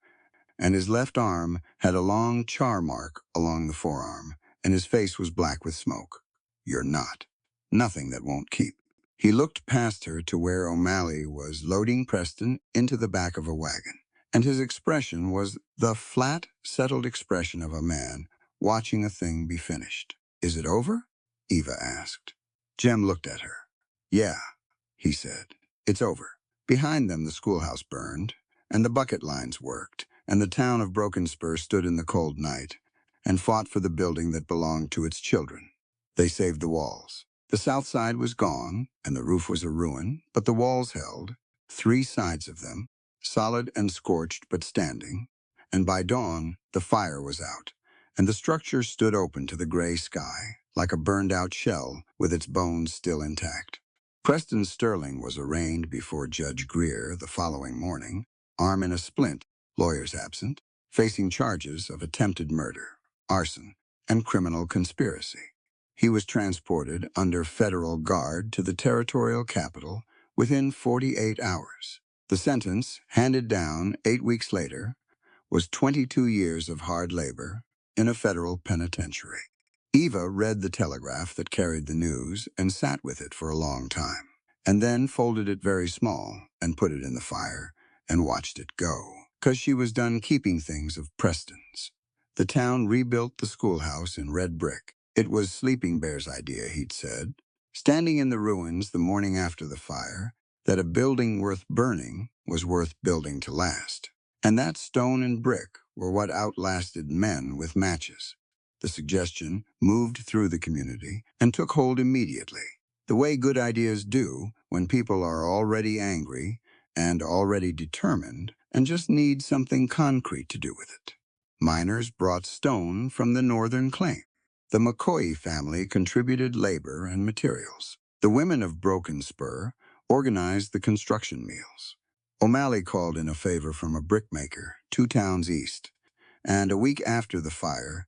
and his left arm had a long char mark along the forearm, and his face was black with smoke. "You're not. Nothing that won't keep." He looked past her to where O'Malley was loading Preston into the back of a wagon, and his expression was the flat, settled expression of a man watching a thing be finished. "Is it over?" Eva asked. Jem looked at her. "Yeah," he said. "It's over." Behind them the schoolhouse burned, and the bucket lines worked, and the town of Broken Spur stood in the cold night and fought for the building that belonged to its children. They saved the walls. The south side was gone, and the roof was a ruin, but the walls held, 3 sides of them, solid and scorched but standing, and by dawn the fire was out, and the structure stood open to the gray sky, like a burned-out shell with its bones still intact. Preston Sterling was arraigned before Judge Greer the following morning, arm in a splint, lawyers absent, facing charges of attempted murder, arson, and criminal conspiracy. He was transported under federal guard to the territorial capital within 48 hours. The sentence, handed down 8 weeks later, was 22 years of hard labor in a federal penitentiary. Eva read the telegraph that carried the news and sat with it for a long time, and then folded it very small and put it in the fire and watched it go, 'cause she was done keeping things of Preston's. The town rebuilt the schoolhouse in red brick. It was Sleeping Bear's idea, he'd said, standing in the ruins the morning after the fire, that a building worth burning was worth building to last. And that stone and brick were what outlasted men with matches. The suggestion moved through the community and took hold immediately, the way good ideas do when people are already angry and already determined and just need something concrete to do with it. Miners brought stone from the northern claim. The McCoy family contributed labor and materials. The women of Broken Spur organized the construction meals. O'Malley called in a favor from a brickmaker 2 towns east, and a week after the fire,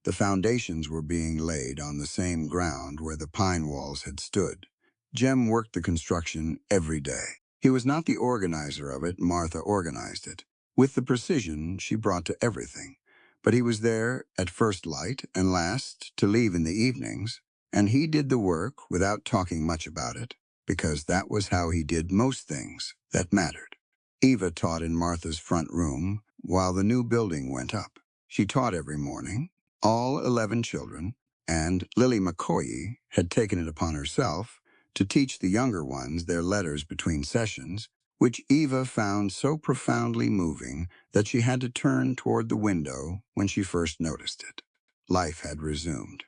the foundations were being laid on the same ground where the pine walls had stood. Jem worked the construction every day. He was not the organizer of it, Martha organized it, with the precision she brought to everything. But he was there at first light and last to leave in the evenings, and he did the work without talking much about it, because that was how he did most things that mattered. Eva taught in Martha's front room while the new building went up. She taught every morning, all 11 children, and Lily McCoy had taken it upon herself to teach the younger ones their letters between sessions, which Eva found so profoundly moving that she had to turn toward the window when she first noticed it. Life had resumed.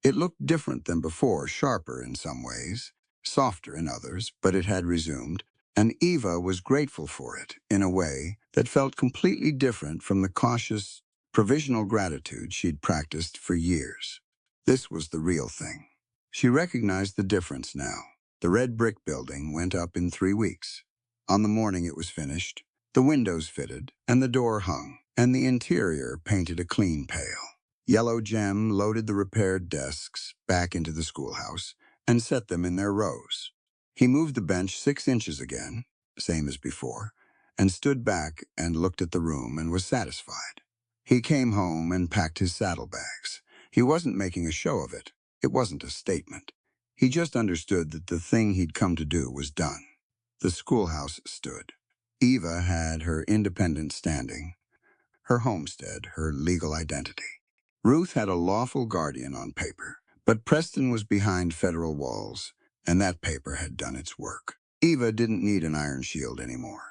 It looked different than before, sharper in some ways, softer in others, but it had resumed, and Eva was grateful for it in a way that felt completely different from the cautious, provisional gratitude she'd practiced for years. This was the real thing. She recognized the difference now. The red brick building went up in 3 weeks. On the morning it was finished, the windows fitted, and the door hung, and the interior painted a clean pale. Yellow Jem loaded the repaired desks back into the schoolhouse and set them in their rows. He moved the bench 6 inches again, same as before, and stood back and looked at the room and was satisfied. He came home and packed his saddlebags. He wasn't making a show of it. It wasn't a statement. He just understood that the thing he'd come to do was done. The schoolhouse stood. Eva had her independent standing, her homestead, her legal identity. Ruth had a lawful guardian on paper, but Preston was behind federal walls, and that paper had done its work. Eva didn't need an iron shield anymore.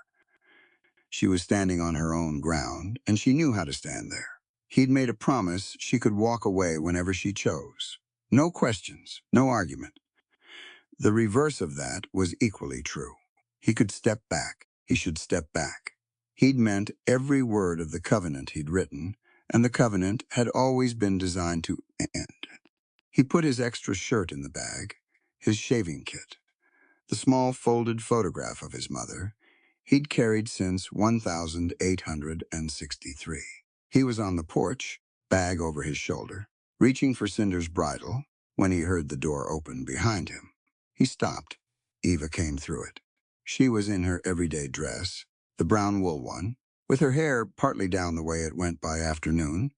She was standing on her own ground, and she knew how to stand there. He'd made a promise she could walk away whenever she chose. No questions, no argument. The reverse of that was equally true. He could step back. He should step back. He'd meant every word of the covenant he'd written, and the covenant had always been designed to end. He put his extra shirt in the bag, his shaving kit, the small folded photograph of his mother he'd carried since 1863. He was on the porch, bag over his shoulder, reaching for Cinder's bridle when he heard the door open behind him. He stopped. Eva came through it. She was in her everyday dress, the brown wool one, with her hair partly down the way it went by afternoon,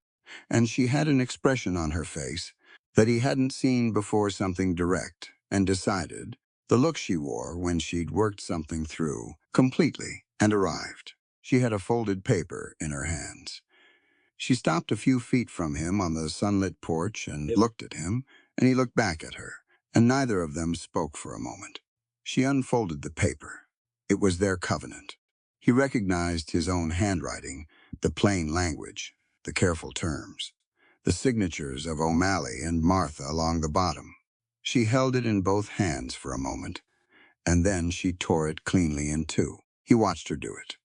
and she had an expression on her face that he hadn't seen before, something direct and decided, the look she wore when she'd worked something through completely and arrived. She had a folded paper in her hands. She stopped a few feet from him on the sunlit porch and looked at him, and he looked back at her, and neither of them spoke for a moment. She unfolded the paper. It was their covenant. He recognized his own handwriting, the plain language, the careful terms, the signatures of O'Malley and Martha along the bottom. She held it in both hands for a moment, and then she tore it cleanly in two. He watched her do it.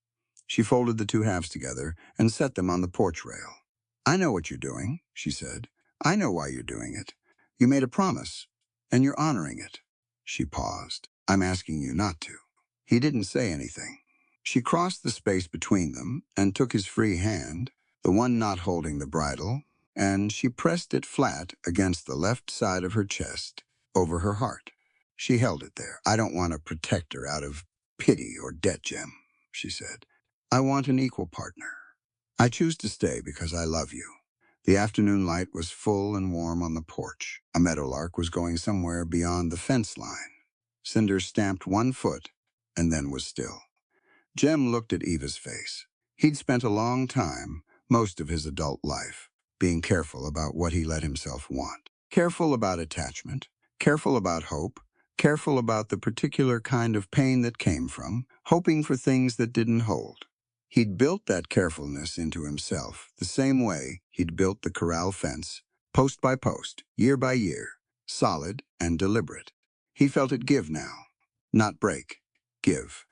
She folded the two halves together and set them on the porch rail. "I know what you're doing," she said. "I know why you're doing it. You made a promise, and you're honoring it." She paused. "I'm asking you not to." He didn't say anything. She crossed the space between them and took his free hand, the one not holding the bridle, and she pressed it flat against the left side of her chest, over her heart. She held it there. "I don't want to protect her out of pity or debt, Jim," she said. "I want an equal partner. I choose to stay because I love you." The afternoon light was full and warm on the porch. A meadowlark was going somewhere beyond the fence line. Cinder stamped one foot and then was still. Jem looked at Eva's face. He'd spent a long time, most of his adult life, being careful about what he let himself want. Careful about attachment, careful about hope, careful about the particular kind of pain that came from, hoping for things that didn't hold. He'd built that carefulness into himself the same way he'd built the corral fence, post by post, year by year, solid and deliberate. He felt it give now, not break, give.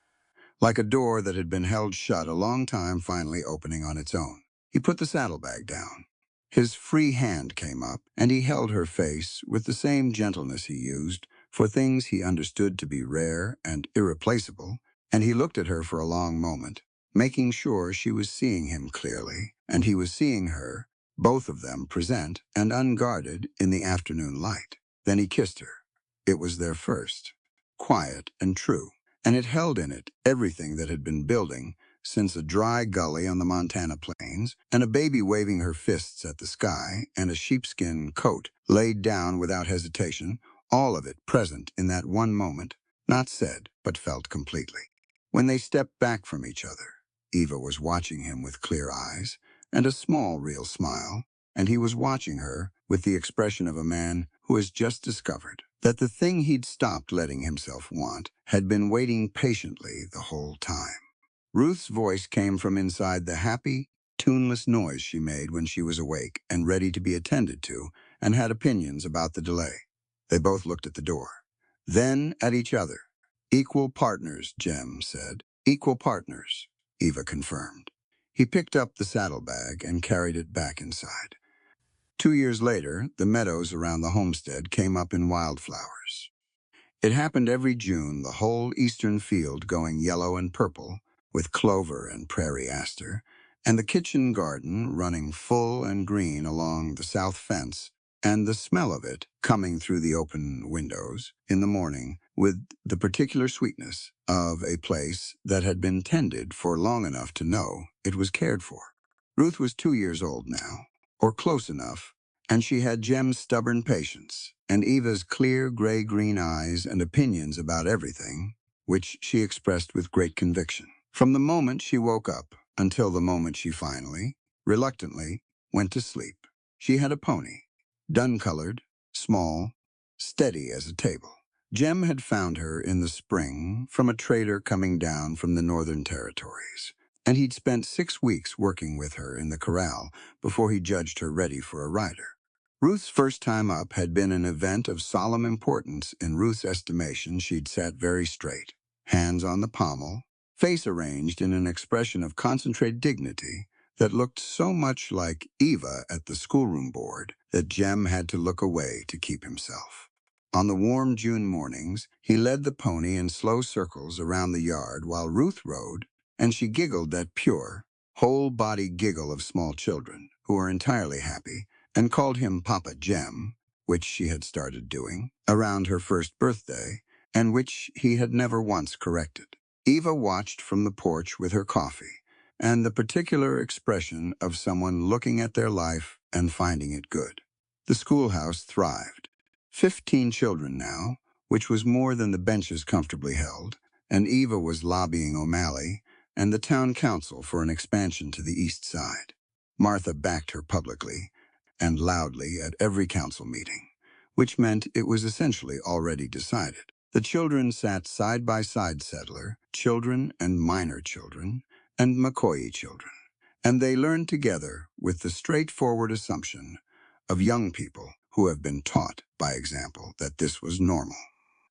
Like a door that had been held shut a long time finally opening on its own. He put the saddlebag down. His free hand came up, and he held her face with the same gentleness he used for things he understood to be rare and irreplaceable, and he looked at her for a long moment, making sure she was seeing him clearly, and he was seeing her, both of them present and unguarded in the afternoon light. Then he kissed her. It was their first, quiet and true, and it held in it everything that had been building since a dry gully on the Montana plains, and a baby waving her fists at the sky, and a sheepskin coat laid down without hesitation, all of it present in that one moment, not said, but felt completely. When they stepped back from each other, Eva was watching him with clear eyes and a small, real smile, and he was watching her with the expression of a man who has just discovered that the thing he'd stopped letting himself want had been waiting patiently the whole time. Ruth's voice came from inside the happy, tuneless noise she made when she was awake and ready to be attended to, and had opinions about the delay. They both looked at the door, then at each other. "Equal partners," Jem said. "Equal partners," Eva confirmed. He picked up the saddlebag and carried it back inside. 2 years later, the meadows around the homestead came up in wildflowers. It happened every June, the whole eastern field going yellow and purple, with clover and prairie aster, and the kitchen garden running full and green along the south fence, and the smell of it coming through the open windows in the morning with the particular sweetness of a place that had been tended for long enough to know it was cared for. Ruth was 2 years old now, or close enough, and she had Jem's stubborn patience and Eva's clear gray-green eyes and opinions about everything, which she expressed with great conviction. From the moment she woke up until the moment she finally, reluctantly, went to sleep, she had a pony, dun-colored, small, steady as a table. Jem had found her in the spring from a trader coming down from the Northern Territories, and he'd spent 6 weeks working with her in the corral before he judged her ready for a rider. Ruth's first time up had been an event of solemn importance. In Ruth's estimation. She'd sat very straight, hands on the pommel, face arranged in an expression of concentrated dignity that looked so much like Eva at the schoolroom board that Jem had to look away to keep himself. On the warm June mornings, he led the pony in slow circles around the yard while Ruth rode, and she giggled that pure, whole-body giggle of small children who are entirely happy, and called him Papa Jem, which she had started doing around her first birthday, and which he had never once corrected. Eva watched from the porch with her coffee, and the particular expression of someone looking at their life and finding it good. The schoolhouse thrived. 15 children now, which was more than the benches comfortably held, and Eva was lobbying O'Malley and the town council for an expansion to the east side. Martha backed her publicly and loudly at every council meeting, which meant it was essentially already decided. The children sat side by side, settler children and minor children and McCoy children, and they learned together with the straightforward assumption of young people who have been taught, by example, that this was normal.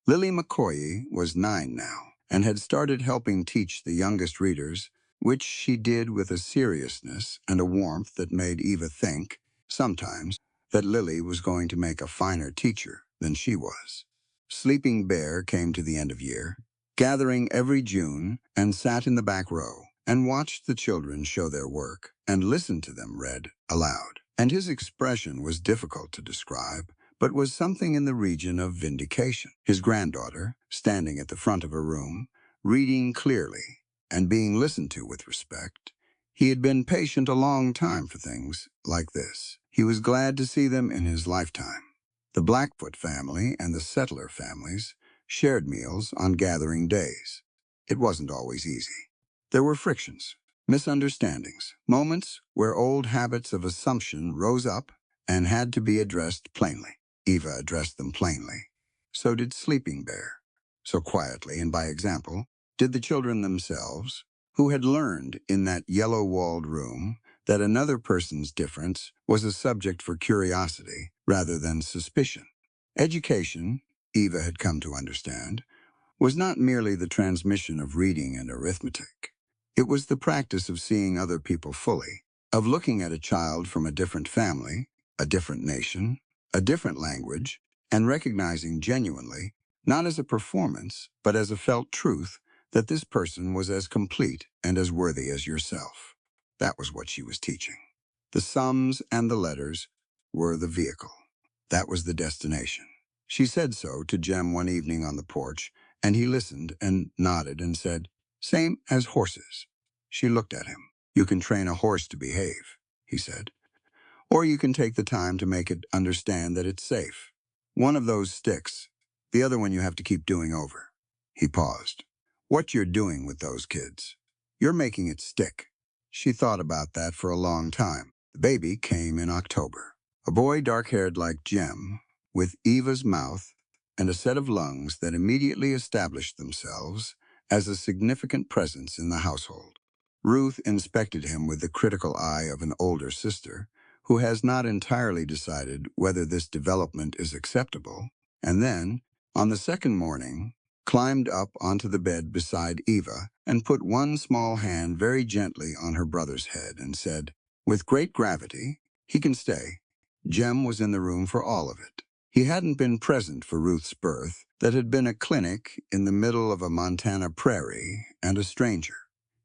Lily McCoy was 9 now and had started helping teach the youngest readers, which she did with a seriousness and a warmth that made Eva think, sometimes, that Lily was going to make a finer teacher than she was. Sleeping Bear came to the end of year, gathering every June, and sat in the back row and watched the children show their work and listened to them read aloud. And his expression was difficult to describe, but was something in the region of vindication. His granddaughter, standing at the front of her room, reading clearly and being listened to with respect. He had been patient a long time for things like this. He was glad to see them in his lifetime. The Blackfoot family and the Settler families shared meals on gathering days. It wasn't always easy. There were frictions, misunderstandings, moments where old habits of assumption rose up and had to be addressed plainly. Eva addressed them plainly. So did Sleeping Bear. So quietly and by example did the children themselves, who had learned in that yellow-walled room that another person's difference was a subject for curiosity rather than suspicion. Education, Eva had come to understand, was not merely the transmission of reading and arithmetic. It was the practice of seeing other people fully, of looking at a child from a different family, a different nation, a different language, and recognizing genuinely, not as a performance, but as a felt truth, that this person was as complete and as worthy as yourself. That was what she was teaching. The sums and the letters were the vehicle. That was the destination. She said so to Jem one evening on the porch, and he listened and nodded and said, "Same as horses." She looked at him. "You can train a horse to behave," he said. "Or you can take the time to make it understand that it's safe. One of those sticks. The other one you have to keep doing over." He paused. "What you're doing with those kids. You're making it stick." She thought about that for a long time. The baby came in October. A boy dark-haired like Jem, with Eva's mouth and a set of lungs that immediately established themselves as a significant presence in the household. Ruth inspected him with the critical eye of an older sister who has not entirely decided whether this development is acceptable, and then, on the second morning, climbed up onto the bed beside Eva and put one small hand very gently on her brother's head and said, with great gravity, "He can stay." Jem was in the room for all of it. He hadn't been present for Ruth's birth, that had been a clinic in the middle of a Montana prairie and a stranger.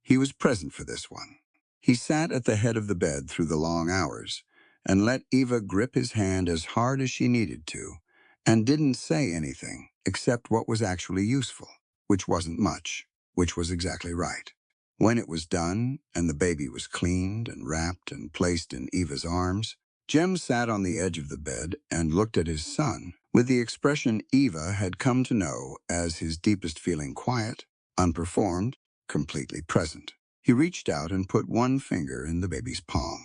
He was present for this one. He sat at the head of the bed through the long hours and let Eva grip his hand as hard as she needed to, and didn't say anything except what was actually useful, which wasn't much, which was exactly right. When it was done, and the baby was cleaned and wrapped and placed in Eva's arms, Jem sat on the edge of the bed and looked at his son with the expression Eva had come to know as his deepest feeling: quiet, unperformed, completely present. He reached out and put one finger in the baby's palm.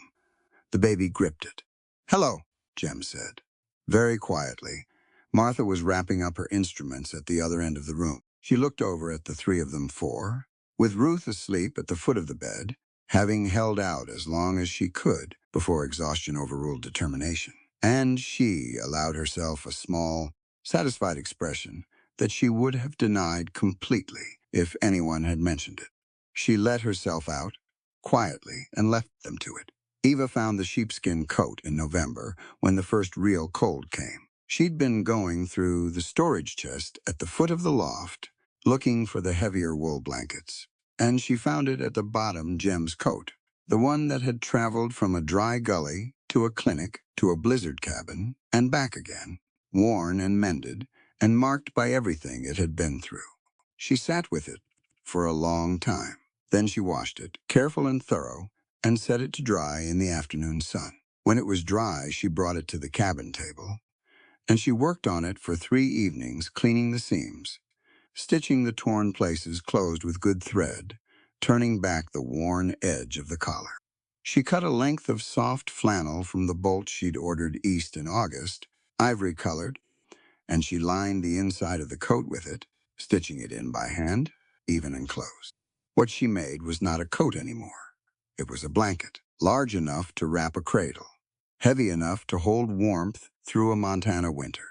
The baby gripped it. "Hello," Jem said. Very quietly, Martha was wrapping up her instruments at the other end of the room. She looked over at the three of them four, with Ruth asleep at the foot of the bed, having held out as long as she could before exhaustion overruled determination. And she allowed herself a small, satisfied expression that she would have denied completely if anyone had mentioned it. She let herself out, quietly, and left them to it. Eva found the sheepskin coat in November when the first real cold came. She'd been going through the storage chest at the foot of the loft, looking for the heavier wool blankets, and she found it at the bottom: Jem's coat, the one that had traveled from a dry gully to a clinic to a blizzard cabin and back again, worn and mended and marked by everything it had been through. She sat with it for a long time. Then she washed it, careful and thorough, and set it to dry in the afternoon sun. When it was dry, she brought it to the cabin table, and she worked on it for 3 evenings, cleaning the seams, stitching the torn places closed with good thread, turning back the worn edge of the collar. She cut a length of soft flannel from the bolt she'd ordered East in August, ivory-colored, and she lined the inside of the coat with it, stitching it in by hand, even and close. What she made was not a coat anymore. It was a blanket, large enough to wrap a cradle, heavy enough to hold warmth through a Montana winter,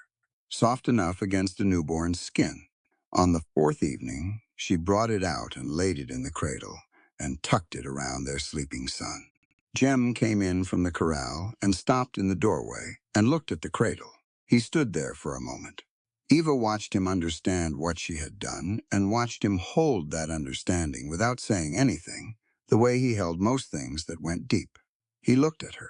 soft enough against a newborn's skin. On the 4th evening, she brought it out and laid it in the cradle and tucked it around their sleeping son. Jem came in from the corral and stopped in the doorway and looked at the cradle. He stood there for a moment. Eva watched him understand what she had done and watched him hold that understanding without saying anything, the way he held most things that went deep. He looked at her.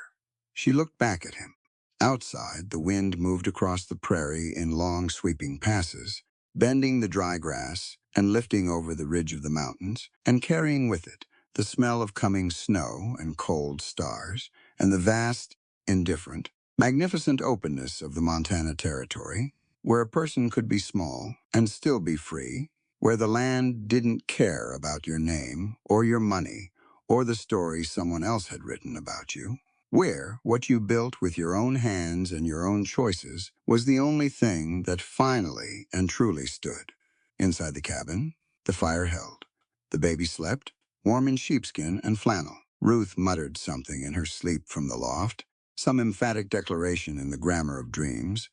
She looked back at him. Outside, the wind moved across the prairie in long sweeping passes, bending the dry grass and lifting over the ridge of the mountains and carrying with it the smell of coming snow and cold stars and the vast, indifferent, magnificent openness of the Montana Territory, where a person could be small and still be free, where the land didn't care about your name or your money or the story someone else had written about you, where what you built with your own hands and your own choices was the only thing that finally and truly stood. Inside the cabin, the fire held. The baby slept, warm in sheepskin and flannel. Ruth muttered something in her sleep from the loft, some emphatic declaration in the grammar of dreams,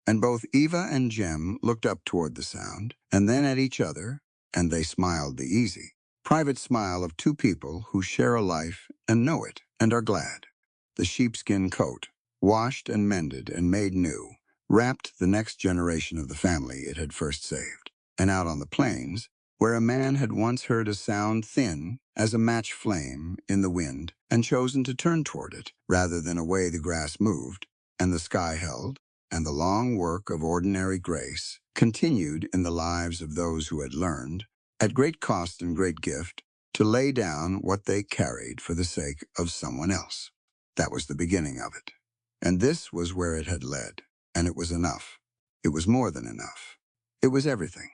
and both Eva and Jem looked up toward the sound, and then at each other, and they smiled the easy, private smile of two people who share a life and know it and are glad. The sheepskin coat, washed and mended and made new, wrapped the next generation of the family it had first saved. And out on the plains, where a man had once heard a sound thin as a match flame in the wind and chosen to turn toward it rather than away, the grass moved, and the sky held, and the long work of ordinary grace continued in the lives of those who had learned, at great cost and great gift, to lay down what they carried for the sake of someone else. That was the beginning of it. And this was where it had led, and it was enough. It was more than enough. It was everything.